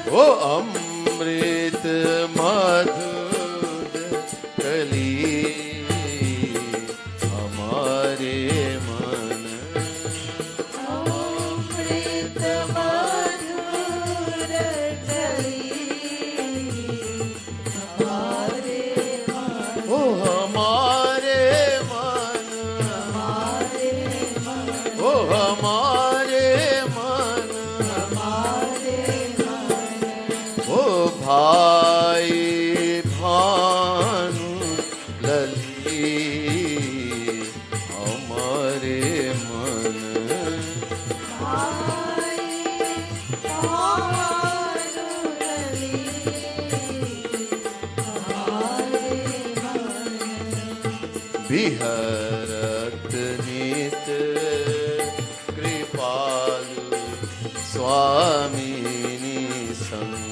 ओ अमृत मधुर कली हमारे मन अमृत मधुर कली हमारे मन ओ हमारे मन हमारे मन ओ हमारे मन हमारे मन ओ लली हमारे मन विहरत नित कृपालु स्वामी संग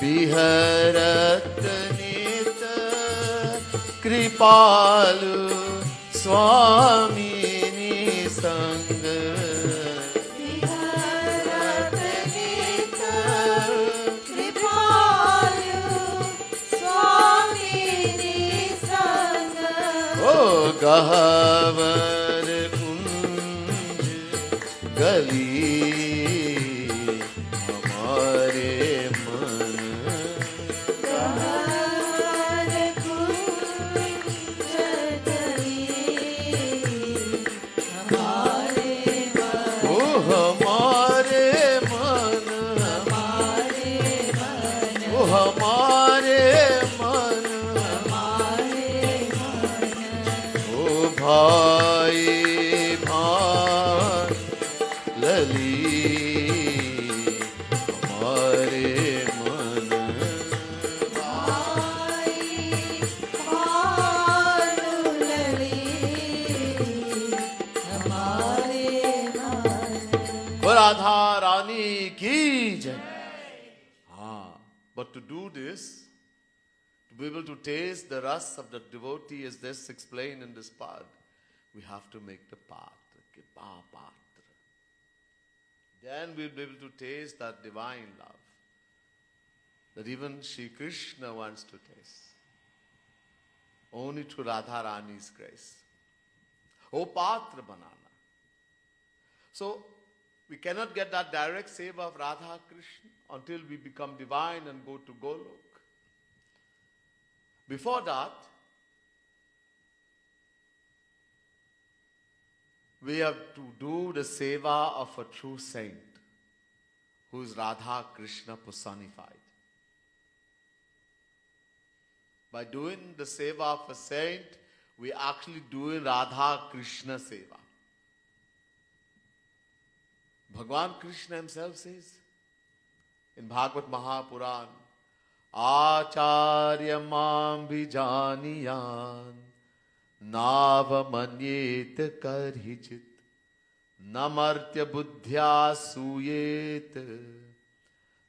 विहरत नित कृपालु स्वामी संग विहरत नित कृपालु स्वामी संग ओ गहवर कुंज गली हमारे मन गहवर कुंज गली हमारे मन ओ हमारे मन ओ हमारे मन ओ भाई भाई लली हमारे मन वो राधा रानी की जय but to do this, to be able to taste the ras of the devotee as this explained in this part, we have to make the patra, Kripa Patra. Then we'll be able to taste that divine love that even Shri Krishna wants to taste. Only through Radha Rani's grace. Oh Patra Banana. So, we cannot get that direct seva of Radha Krishna until we become divine and go to Golok. Before that, we have to do the seva of a true saint, who is Radha Krishna personified. By doing the seva of a saint, we actually doing Radha Krishna seva. Bhagwan Krishna himself says in Bhagavad Mahapuran, Acharya mam vijaniyan navamanyet karhichit namartya buddhya suyet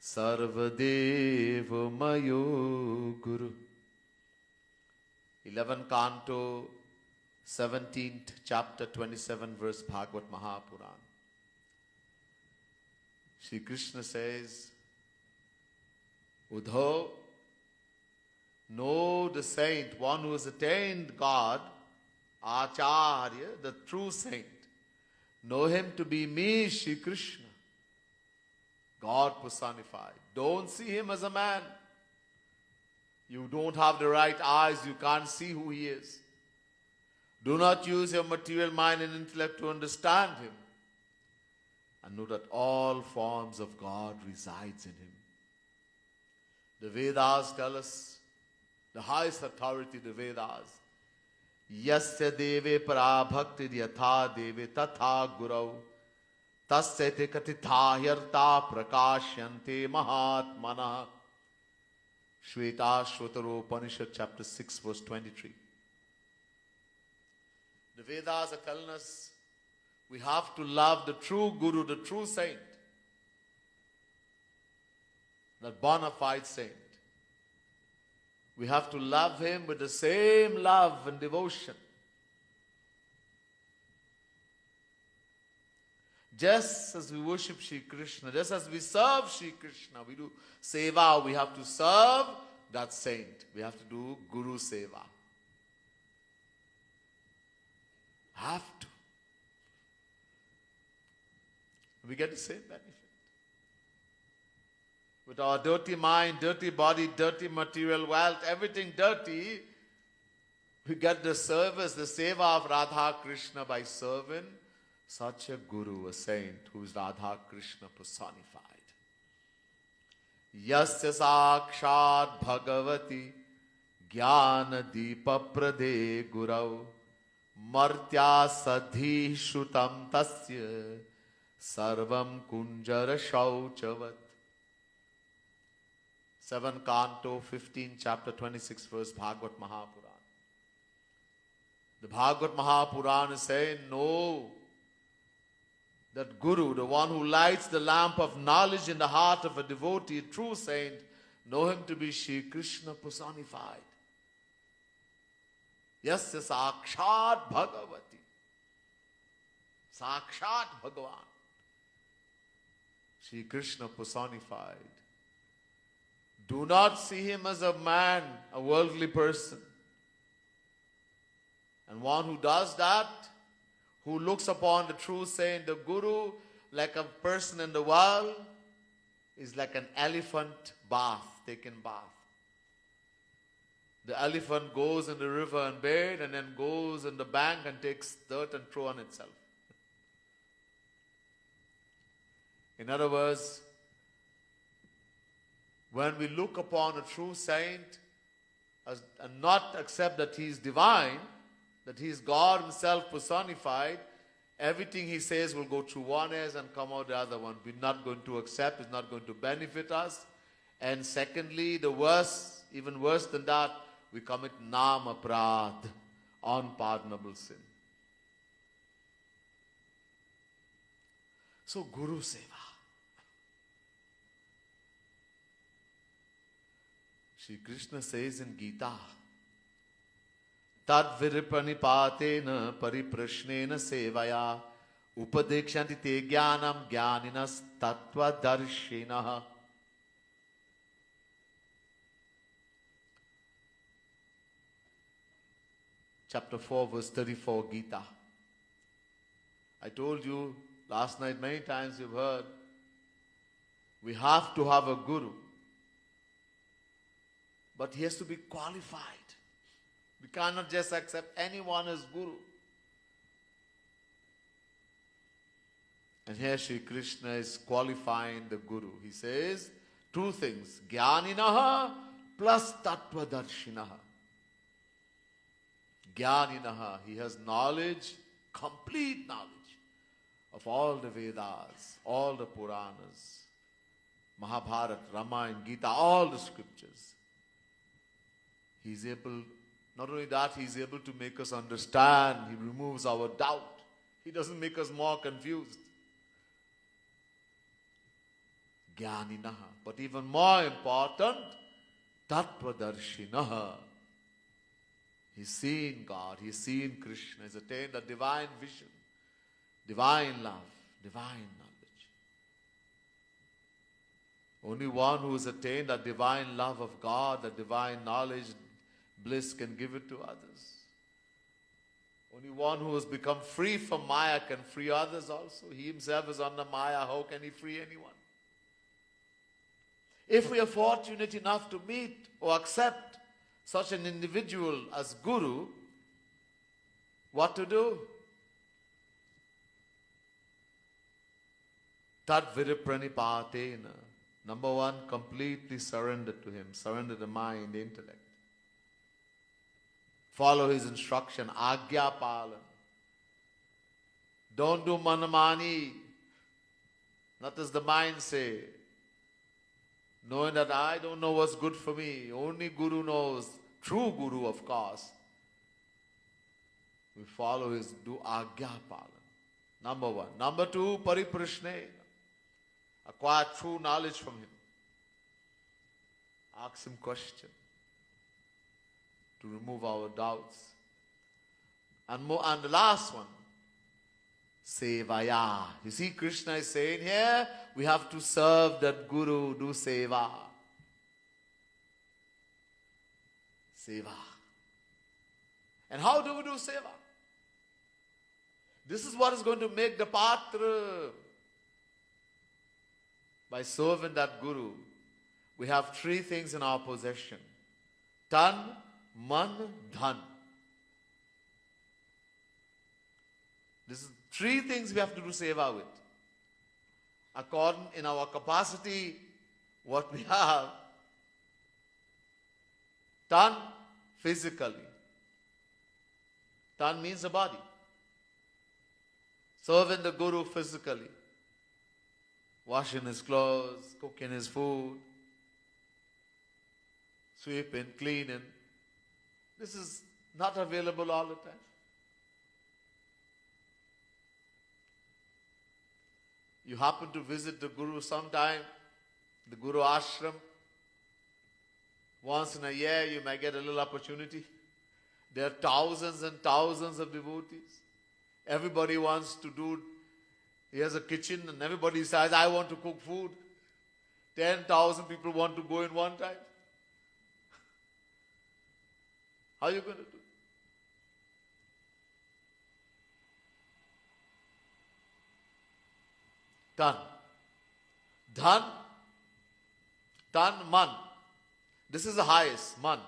sarvadeva mayo guru. 11th canto, 17th chapter, 27 verse Bhagavad Mahapuran. Shri Krishna says, Uddhav, know the saint, one who has attained God, Acharya, the true saint. Know him to be me, Shri Krishna, God personified. Don't see him as a man. You don't have the right eyes, you can't see who he is. Do not use your material mind and intellect to understand him. And know that all forms of God resides in him. The Vedas tell us, the highest authority, the Vedas, Yasya deve parabhakti yatha deve tatha gurau tasya te katitha hyarta prakashyante mahatmana. Shveta Shvotaro Upanishad chapter 6 verse 23. The Vedas are telling us we have to love the true Guru, the true saint, the bona fide saint. We have to love him with the same love and devotion. Just as we worship Shri Krishna, just as we serve Shri Krishna, we do seva, we have to serve that saint. We have to do Guru seva. Have to. We get the same benefit. With our dirty mind, dirty body, dirty material wealth, everything dirty, we get the service, the seva of Radha Krishna by serving Such a guru, a saint, who is Radha Krishna personified. Yasya sakshat bhagavati jnana deepa prade gurau martya sadhi shrutam tasya sarvam kunjara shauchavat. 7 Canto 15 chapter 26 verse Bhagavad Mahapurana. The Bhagavad Mahapurana is saying, no, that Guru, the one who lights the lamp of knowledge in the heart of a devotee, a true saint, know him to be Shri Krishna personified. Yasya sakshat bhagavati. Sakshat Bhagavan. Shri Krishna personified. Do not see him as a man, a worldly person. And one who does that, who looks upon the true saint, the Guru, like a person in the world, is like an elephant taken bath. The elephant goes in the river and bathe, and then goes in the bank and takes dirt and throw on itself. In other words, when we look upon a true saint and not accept that he is divine, that he is God himself personified, everything he says will go through one ear and come out the other one. We're not going to accept, it's not going to benefit us. And secondly, the worst, even worse than that, we commit nama prad, unpardonable sin. So Guru Seva. Shri Krishna says in Gita, Tad viripranipatena pariprashnena sevaya upadekshanti te jnanam jnaninas tattva darshinaha. Chapter 4 verse 34 Gita. I told you last night many times you've heard, we have to have a guru. But he has to be qualified. We cannot just accept anyone as guru. And here Shri Krishna is qualifying the guru. He says two things, Jnaninaha plus Tattvadarshinaha. Jnaninaha, he has knowledge, complete knowledge of all the Vedas, all the Puranas, Mahabharata, Ramayana, Gita, all the scriptures. He's able, not only that, he's able to make us understand. He removes our doubt. He doesn't make us more confused. Jnaninaha. But even more important, Tattvadarshinaha. He's seen God, he's seen Krishna, he's attained a divine vision, divine love, divine knowledge. Only one who has attained a divine love of God, a divine knowledge, bliss can give it to others. Only one who has become free from Maya can free others also. He himself is under Maya, how can he free anyone? If we are fortunate enough to meet or accept such an individual as Guru, what to do? Tad viripranipatena. Number one, completely surrender to him. Surrender the mind, the intellect. Follow his instruction, agya palan. Don't do manamani. Not as the mind say. Knowing that I don't know what's good for me. Only Guru knows. True Guru, of course. We follow his do agya palan. Number one. Number two, pariprashne. Acquire true knowledge from him. Ask him question to remove our doubts. And the last one, sevaya. You see, Krishna is saying here, we have to serve that Guru, do seva. Seva. And how do we do seva? This is what is going to make the patra. By serving that Guru, we have three things in our possession. Tan, man, dhan. This is Three things we have to do seva with. According in our capacity, what we have. Tan, physically. Tan means the body. Serving the Guru physically. Washing his clothes, cooking his food, sweeping, cleaning. This is not available all the time. You happen to visit the Guru sometime, the Guru ashram. Once in a year, you may get a little opportunity. There are thousands and thousands of devotees. Everybody wants to do, he has a kitchen and everybody says, I want to cook food. 10,000 people want to go in one time. How are you going to do? Dhan. Dhan. Dhan, man. This is the highest, man.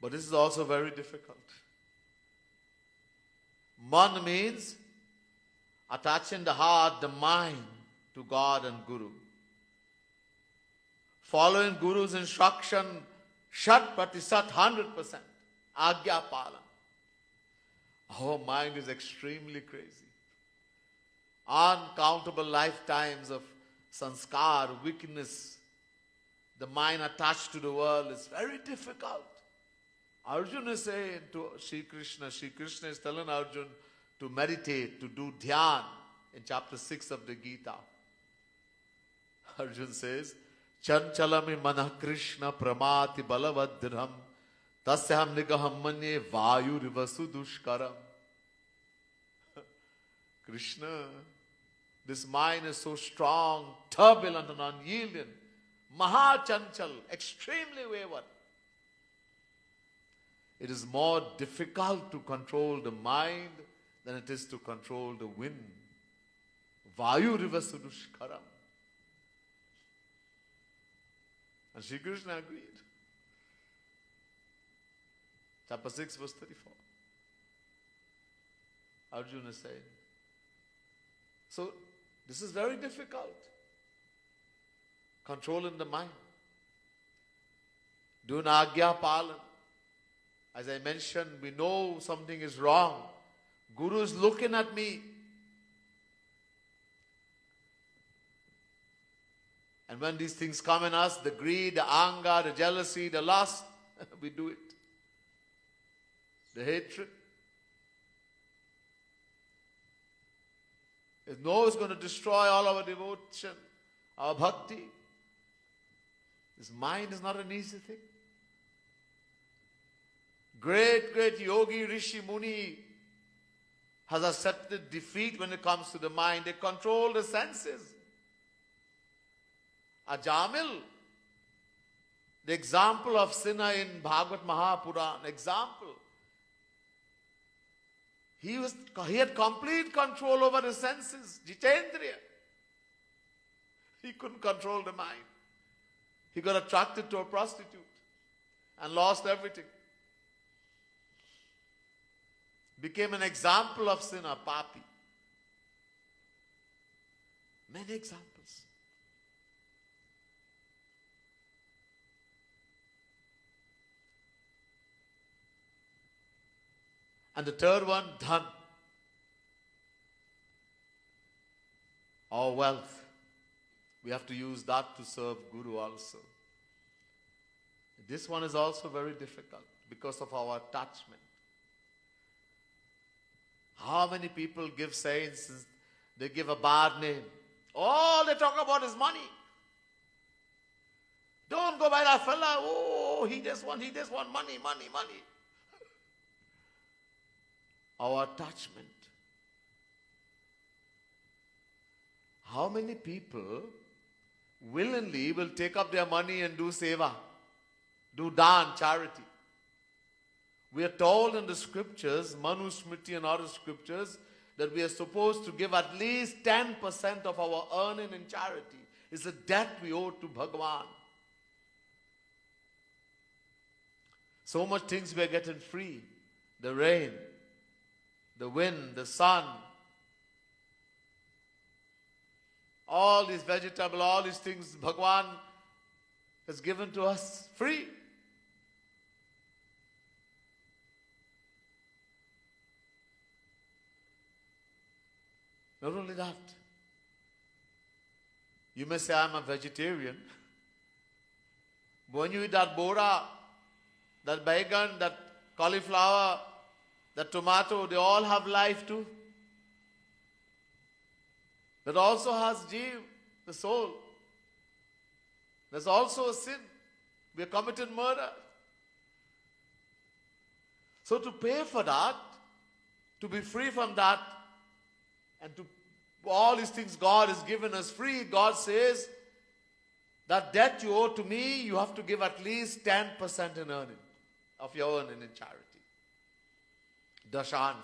But this is also very difficult. Man means attaching the heart, the mind to God and Guru. Following Guru's instruction, Shat Pratisat, 100%. Agya Palan. Our mind is extremely crazy. Uncountable lifetimes of sanskar, wickedness. The mind attached to the world is very difficult. Arjuna is saying to Sri Krishna is telling Arjuna to meditate, to do dhyan in chapter 6 of the Gita. Arjuna says, Chanchalami manah Krishna pramati balavadram tasyam nigaham manye vayu rivasu dushkaram. Krishna, this mind is so strong, turbulent and unyielding, mahachanchal, extremely wayward. It is more difficult to control the mind than it is to control the wind. Vayu rivasu dushkaram. And Sri Krishna agreed. Chapter 6, verse 34. Arjuna is saying. So, this is very difficult. Controlling the mind. Doing agya palan. As I mentioned, we know something is wrong. Guru is looking at me. And when these things come in us, the greed, the anger, the jealousy, the lust, we do it. The hatred. It knows it's going to destroy all our devotion, our bhakti. This mind is not an easy thing. Great yogi, rishi, muni has accepted defeat when it comes to the mind. They control the senses. Ajamil, the example of sinner in Bhagavad Mahapuran, example. He had complete control over his senses, Jitendriya. He couldn't control the mind. He got attracted to a prostitute and lost everything. Became an example of sinner, papi. Many examples. And the third one, dhan. Our wealth. We have to use that to serve Guru also. This one is also very difficult because of our attachment. How many people give saints, they give a bad name. All they talk about is money. Don't go by that fella. Oh, he just want money. Our attachment. How many people willingly will take up their money and do seva, do dhan, charity? We are told in the scriptures, Manu Smriti and other scriptures, that we are supposed to give at least 10% of our earning in charity. It's a debt we owe to Bhagavan. So much things we are getting free. The rain, the wind, the sun, all these vegetables, all these things Bhagwan has given to us free. Not only that, you may say, I'm a vegetarian. But when you eat that bora, that baigan, that cauliflower, that tomato, they all have life too. That also has jeev, the soul. There's also a sin. We have committed murder. So to pay for that, to be free from that, and to all these things God has given us free, God says, that debt you owe to me, you have to give at least 10% in earning, of your earning in charity. Dashansh.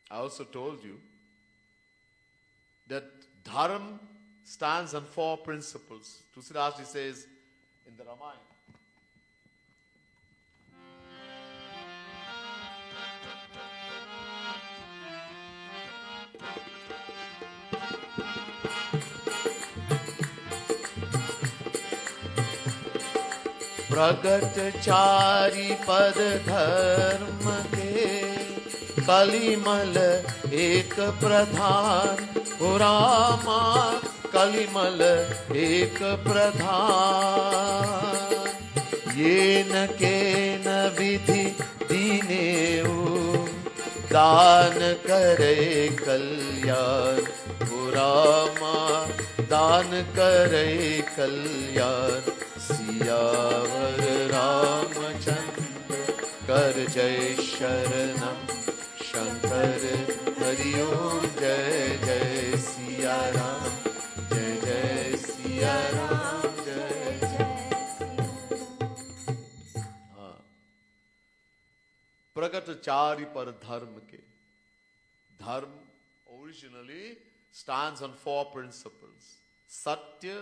I also told you that dharma stands on 4 principles. Tulsidas says in the Ramayana. प्रगट चारि पद धर्म के कलिमल एक प्रधान हो रामा कलिमल एक प्रधान ये न के न विधि दीनेऊ दान करे कल्याण हो रामा दान करे कल्याण सियावर रामचंद्र कर जय शरणम शंकर हरिओम जय जय सिया राम जय जय सिया राम जय प्रगट चारि पर धर्म के धर्म originally stands on 4 principles: satya,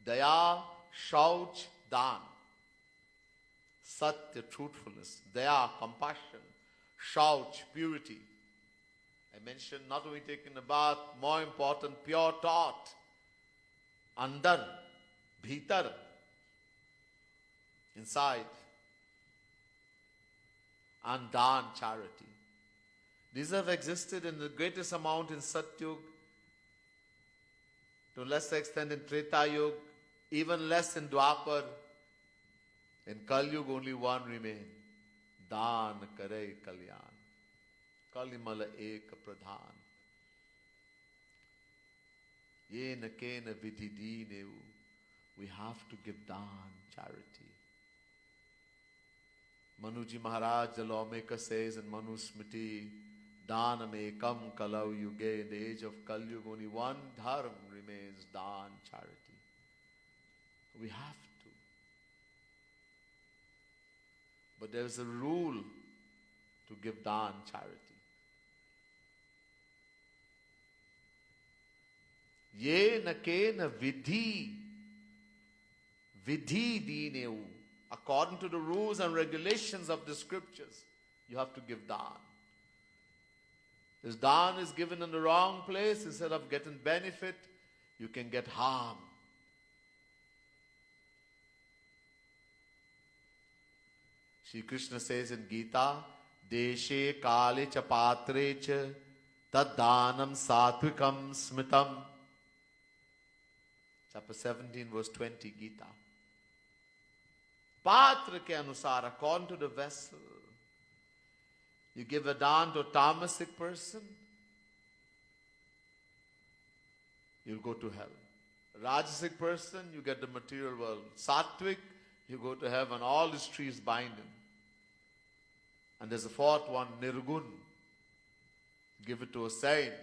daya, shauch, dan. Satya, truthfulness. Daya, compassion. Shauch, purity. I mentioned not only taking a bath, more important, pure thought. Andar, bhitar, inside. And dan, charity. These have existed in the greatest amount in Satyug, to lesser extent in Treta Yuga, even less in Dwapar. In Kali Yuga only one remained. Dhan kare kalyan. Kalimala ek pradhan. Yena kena vidhi deenevu. We have to give dhan, charity. Manuji Maharaj, the lawmaker, says in Manu Smriti, Dhanam ekam kalau yuge. In the age of Kali Yuga only one dharma remains, dhan, charity. We have to. But there is a rule to give dhan, charity. Ye na ke na vidhi deeneu. According to the rules and regulations of the scriptures, you have to give dhan. If dhan is given in the wrong place, instead of getting benefit, you can get harm. Shri Krishna says in Gita, Deshe kale cha patre cha tad dhanam satvikam smitam. Chapter 17, verse 20, Gita. Patra ke anusar, according to the vessel. You give a dhan to a tamasic person, you'll go to hell. Rajasic person, you get the material world. Sattvic, you go to heaven. All these trees binding. And there's a 4th one, Nirgun. Give it to a saint,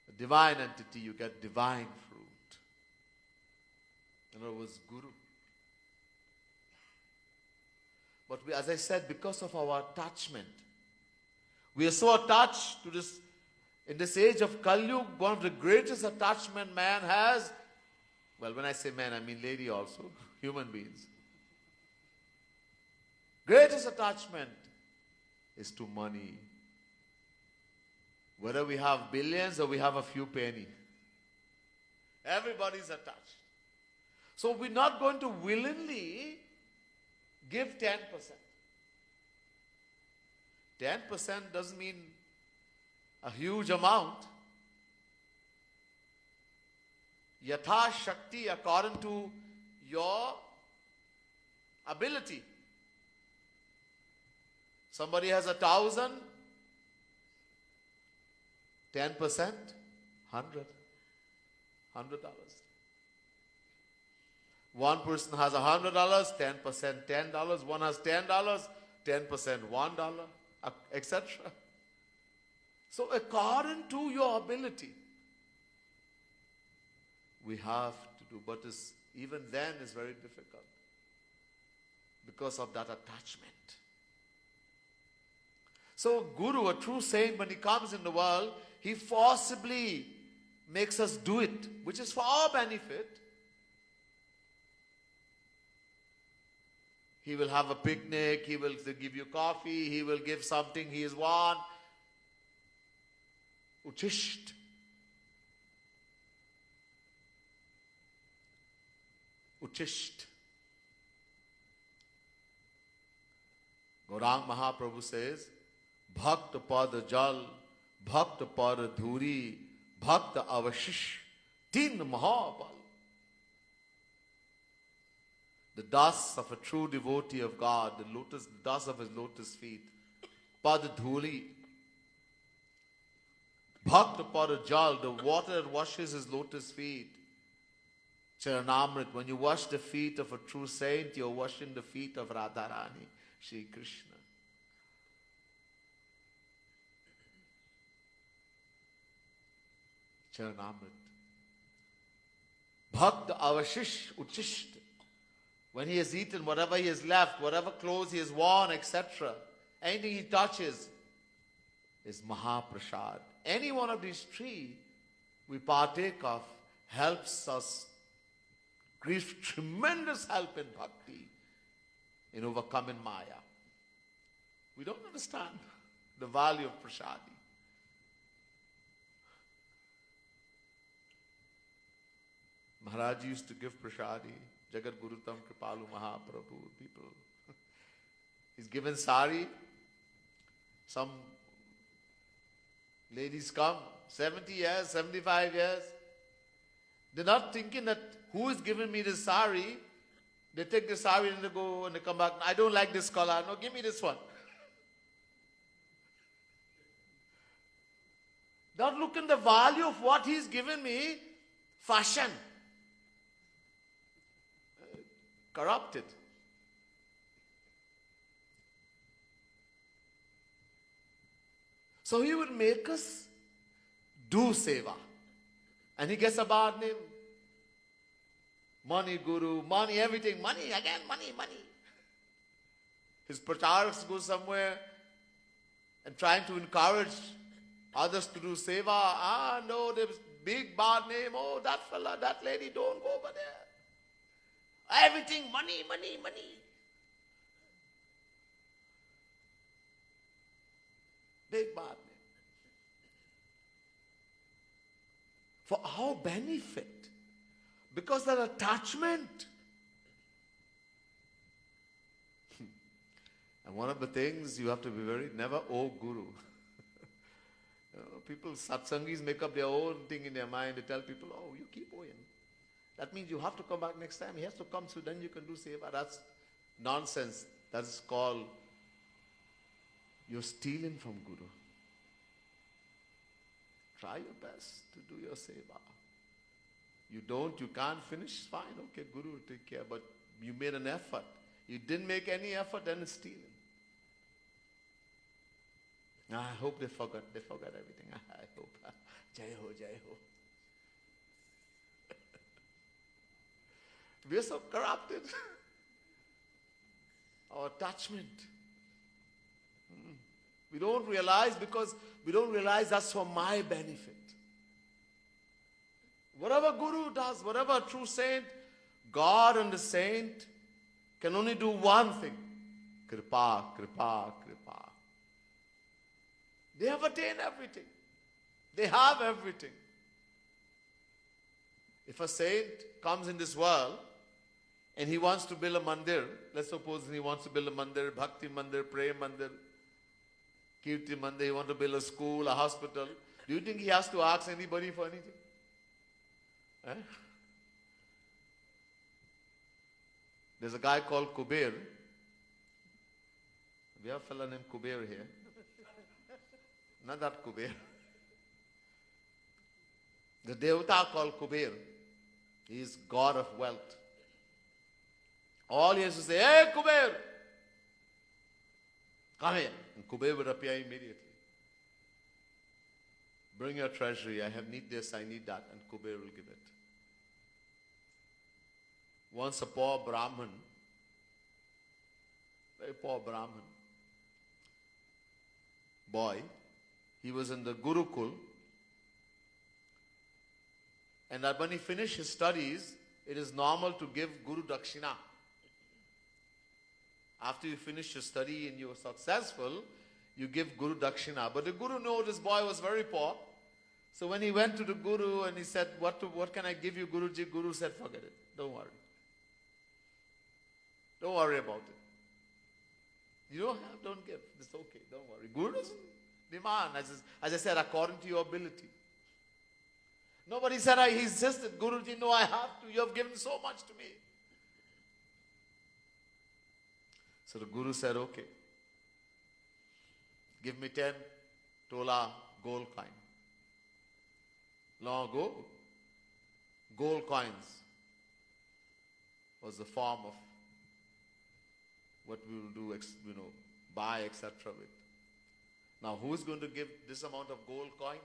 a divine entity, you get divine fruit. In other words, Guru. But we, as I said, because of our attachment, we are so attached to this. In this age of Kali Yuga, one of the greatest attachment man has, well, when I say man, I mean lady also, human beings. Greatest attachment is to money. Whether we have billions or we have a few penny. Everybody's attached. So we're not going to willingly give 10%. 10% doesn't mean a huge amount. Yatha Shakti, according to your ability. Somebody has 1,000, 10%, $100. One person has $100, 10%, $10. One has $10, 10%, $1, etc. So according to your ability, we have to do. But even then it's very difficult because of that attachment. So Guru, a true saint, when he comes in the world, he forcibly makes us do it, which is for our benefit. He will have a picnic, he will give you coffee, he will give something he is won. Uchisht. Uchisht. Gaurang Mahaprabhu says, Bhakt Pada Jal, Bhakt Pada Dhuri, Bhakt Avashish, Tin Mahabal. The dust of a true devotee of God, the dust of his lotus feet, Pada Dhuri, Bhakt Pada Jal, the water that washes his lotus feet. Charanamrit, when you wash the feet of a true saint, you're washing the feet of Radharani, Shri Krishna. Charanamrit. Bhakt Avashish Uchisht. When he has eaten whatever he has left, whatever clothes he has worn, etc., anything he touches is Mahaprasad. Any one of these three we partake of helps us, gives tremendous help in bhakti, in overcoming Maya. We don't understand the value of prasadi. Maharaj used to give prasadi. Jagat Gurutam Kripalu Mahaprabhu, people. He's given sari. Some ladies come, 70 years, 75 years. They're not thinking that who is giving me this sari. They take the sari and they go and they come back. I don't like this color. No, give me this one. Not looking the value of what he's given me. Fashion. Corrupted. So he would make us do seva. And he gets a bad name. Money guru, money everything, money again, money, money. His pracharaks go somewhere and trying to encourage others to do seva. No, there's big bad name. Oh, that fella, that lady, don't go over there. Everything, money, money, money. Big bad name. For our benefit. Because that attachment. And one of the things you have to be never owe Guru. People, satsangis make up their own thing in their mind. They tell people, oh, you keep owing. That means you have to come back next time. He has to come so then you can do seva. That's nonsense. That's called, you're stealing from Guru. Try your best to do your seva. You can't finish, fine, okay, Guru will take care. But you made an effort. You didn't make any effort, then it's stealing. I hope they forgot everything. I hope. Jai ho, Jai ho. We are so corrupted. Our attachment. We don't realize because we don't realize that's for my benefit. Whatever Guru does, whatever a true saint, God and the saint can only do one thing. Kripa, Kripa, Kripa. They have attained everything. They have everything. If a saint comes in this world and he wants to build a mandir, let's suppose he wants to build a mandir, bhakti mandir, prayer mandir, kirti mandir, he wants to build a school, a hospital, do you think he has to ask anybody for anything? Eh? There's a guy called Kuber. We have a fellow named Kuber here. Not that Kuber. The Devata called Kuber. He is God of wealth. All he has to say, hey Kuber, come here. And Kuber would appear immediately. Bring your treasury. I need this, I need that. And Kuber will give it. Once a poor Brahmin, very poor Brahmin boy, he was in the Gurukul, and that when he finished his studies, it is normal to give Guru Dakshina. After you finish your study and you are successful, you give Guru Dakshina. But the Guru knew this boy was very poor. So when he went to the Guru and he said, what can I give you, Guruji? Guru said, forget it. Don't worry. Don't worry about it. You don't give. It's okay. Don't worry. Guru doesn't demand, as I said, according to your ability. Nobody said, he insisted, Guruji, no, I have to. You have given so much to me. So the Guru said, okay. Give me 10 tola gold coin. Long ago, gold coins was the form of what we will do, buy, etc. with. Now, who is going to give this amount of gold coin?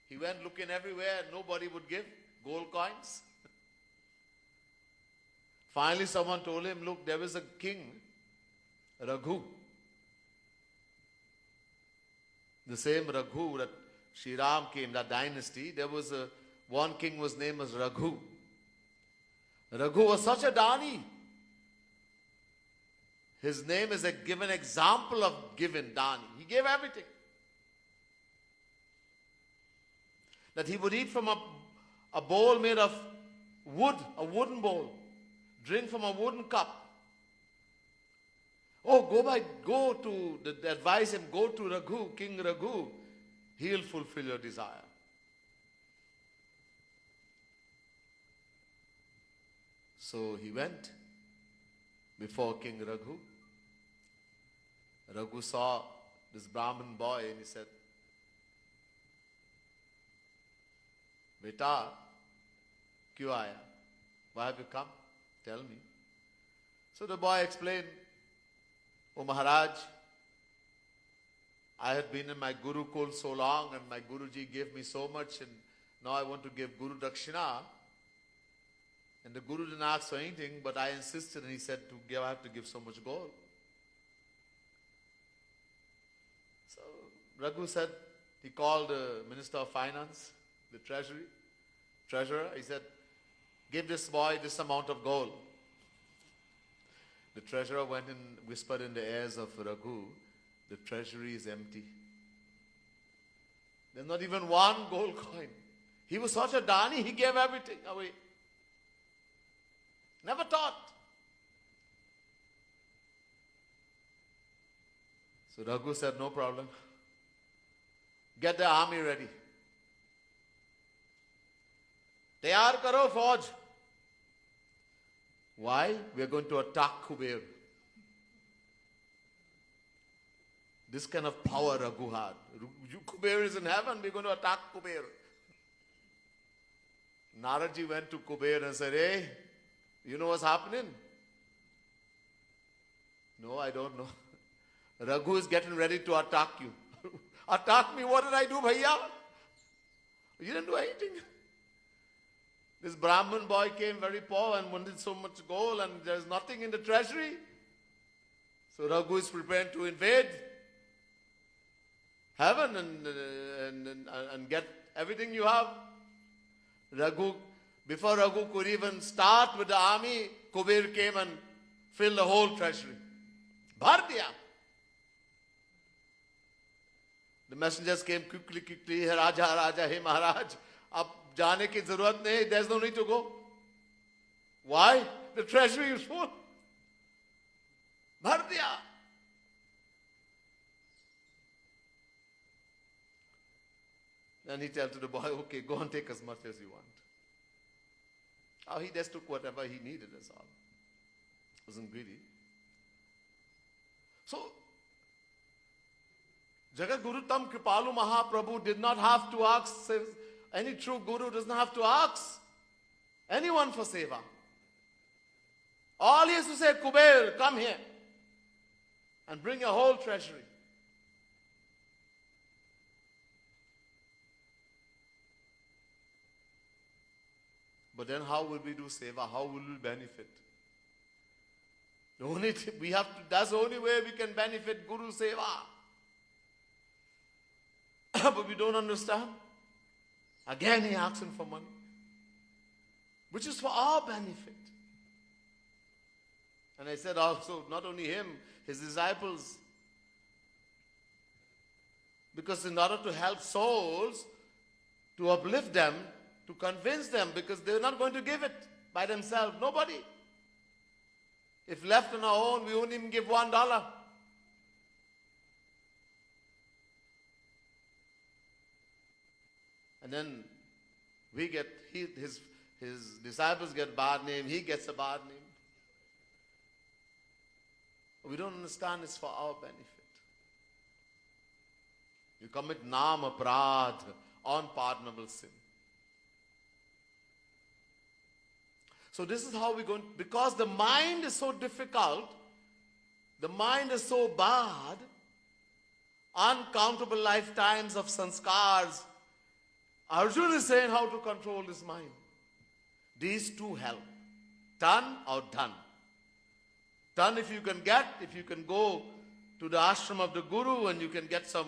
He went looking everywhere, nobody would give gold coins. Finally, someone told him, look, there was a king, Raghu. The same Raghu that Sri Ram came, that dynasty, there was one king was named as Raghu. Raghu was such a Dani. His name is a given example of giving Dani. He gave everything. That he would eat from a bowl made of wood, a wooden bowl. Drink from a wooden cup. Advise him, go to Raghu, King Raghu. He'll fulfill your desire. So he went before King Raghu. Raghu saw this Brahmin boy and he said, Beta, kyun aaya? Why have you come? Tell me. So the boy explained, Oh Maharaj, I had been in my Gurukul so long and my Guruji gave me so much and now I want to give Guru Dakshina. And the Guru didn't ask for anything, but I insisted and he said, I have to give so much gold. So Raghu said, he called the Minister of Finance, the treasurer. He said, give this boy this amount of gold. The treasurer went and whispered in the ears of Raghu, the treasury is empty. There's not even one gold coin. He was such a Dani, he gave everything away. Never thought. So Raghu said, no problem. Get the army ready. Tayar karo Fauj. Why? We are going to attack Kuber. This kind of power Raghu had. Kuber is in heaven, we're going to attack Kuber. Naradji went to Kuber and said, hey, you know what's happening? No, I don't know. Raghu is getting ready to attack you. Attack me? What did I do, bhaiya? You didn't do anything. This Brahmin boy came very poor and wanted so much gold and there's nothing in the treasury. So Raghu is prepared to invade heaven and get everything you have. Before Raghu could even start with the army, Kuber came and filled the whole treasury. Bhar diya. The messengers came quickly, hey Raja, hey Maharaj. Ab jaane ki zarurat nahi, there's no need to go. Why? The treasury is full. Bhar diya. Then he tells to the boy, okay, go and take as much as you want. Oh, he just took whatever he needed, that's all. Wasn't greedy. So, Jagat Guru Tam Kripalu Mahaprabhu did not have to ask, any true Guru does not have to ask anyone for seva. All he has to say, Kuber, come here and bring your whole treasury. But then how will we do seva? How will we benefit? The only thing we have to, that's the only way we can benefit Guru seva. But we don't understand. Again he asks him for money, which is for our benefit. And I said also, not only him, his disciples. Because in order to help souls, to uplift them, to convince them, because they're not going to give it by themselves. Nobody. If left on our own, we won't even give $1. And then we get, his disciples get bad name, he gets a bad name. We don't understand it's for our benefit. You commit naam aparadh, unpardonable sin. So this is how we're going, because the mind is so difficult, the mind is so bad, uncountable lifetimes of sanskars. Arjuna is saying how to control this mind. These two help. Tan or dhan. Tan if you can go to the ashram of the Guru and you can get some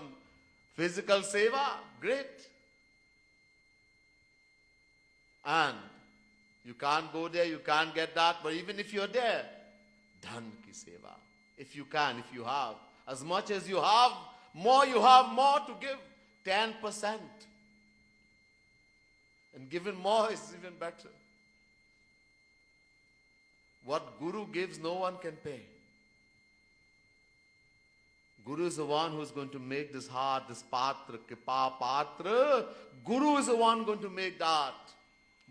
physical seva, great. And you can't go there, you can't get that, but even if you're there, dhan ki seva. If you can, if you have. As much as you have more to give. 10%. And given more is even better. What Guru gives, no one can pay. Guru is the one who is going to make this heart, this patra, Kripa Patra. Guru is the one going to make that.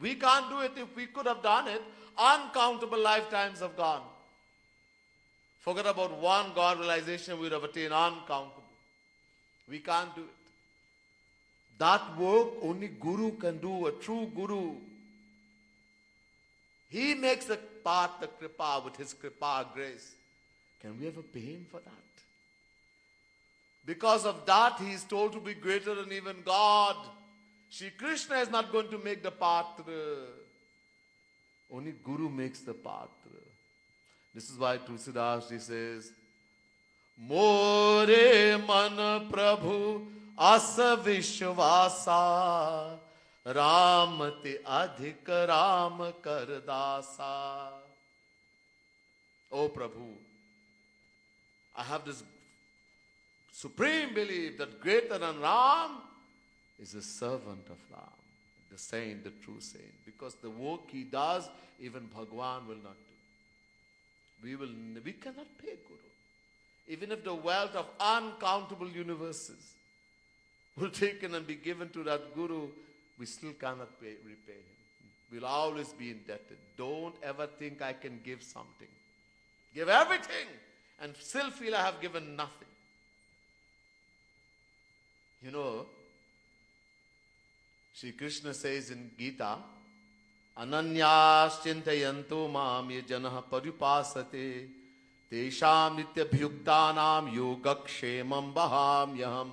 We can't do it. If we could have done it, uncountable lifetimes have gone. Forget about one God realization, we would have attained uncountable. We can't do it. That work only Guru can do, a true Guru. He makes the path, the Kripa, with his Kripa grace. Can we ever pay him for that? Because of that, he is told to be greater than even God. Shri Krishna is not going to make the patra. Only Guru makes the patra. This is why Tulsidas ji says, More man Prabhu asa vishvasa Ramati adhik Ram kardasa. Oh Prabhu, I have this supreme belief that greater than Ram is a servant of Ram, the saint, the true saint. Because the work he does, even Bhagwan will not do. We cannot pay Guru. Even if the wealth of uncountable universes were taken and be given to that Guru, we still cannot repay him. We'll always be indebted. Don't ever think I can give something. Give everything and still feel I have given nothing. You know, Shri Krishna says in Gita, Ananyas chintayanto mam ye janah paripasate tesham nitya bhyuktanam yogakshemam bahamyaham.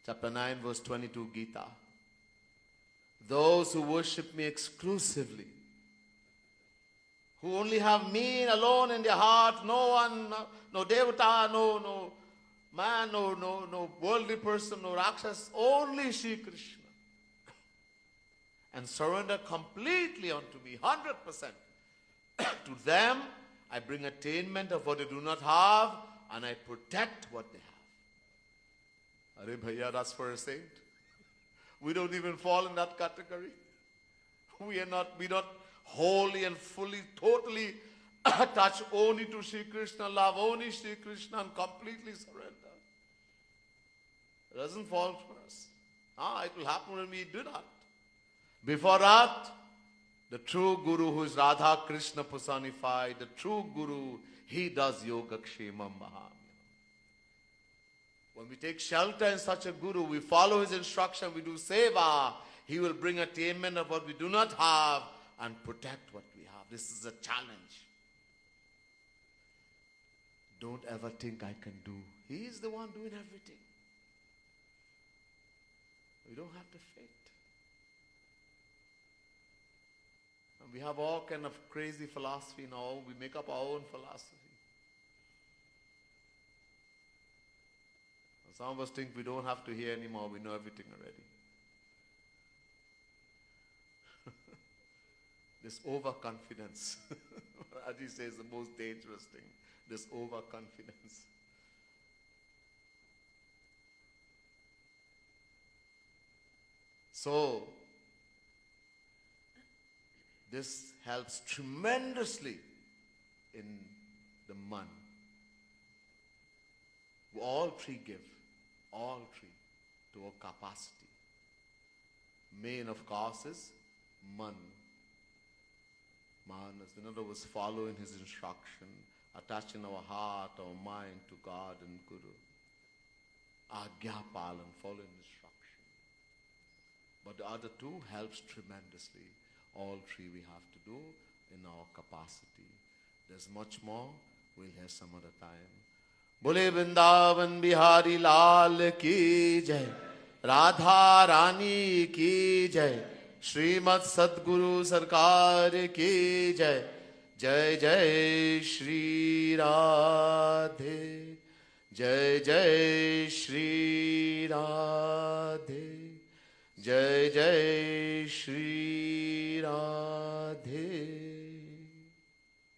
Chapter 9 verse 22 Gita. Those who worship me exclusively, who only have me alone in their heart, no one, no devata, no man, no worldly person, no rakshas, only Shri Krishna. And surrender completely unto me, 100%. To them, I bring attainment of what they do not have, and I protect what they have. Arey bhaiya, that's for a saint. We don't even fall in that category. We not wholly and fully, totally attached only to Sri Krishna, love only Sri Krishna and completely surrender. It doesn't fall for us. It will happen when we do that. Before that, the true Guru, who is Radha Krishna personified, the true Guru, he does Yoga Kshemam Maham. When we take shelter in such a Guru, we follow his instruction, we do seva, he will bring attainment of what we do not have and protect what we have. This is a challenge. Don't ever think I can do. He is the one doing everything. We don't have to fit. And we have all kind of crazy philosophy now. We make up our own philosophy. Some of us think we don't have to hear anymore. We know everything already. This overconfidence, Raji says, the most dangerous thing. This overconfidence. So, this helps tremendously in the man. We all three give, all three, to our capacity. Main, of course, is man. Man is, in other words, following his instruction, attaching our heart, our mind to God and Guru. Agya palan, following instruction. But the other two helps tremendously. All three we have to do in our capacity. There's much more. We'll hear some other time. Bole Vrindavan Bihari Lal ki jai. Radha Rani ki jai. Srimad Sadguru Sarkar ki jai. Jai Jai Shri Radhe. Jai Jai Shri Radhe. Jai Jai Shri Radhe.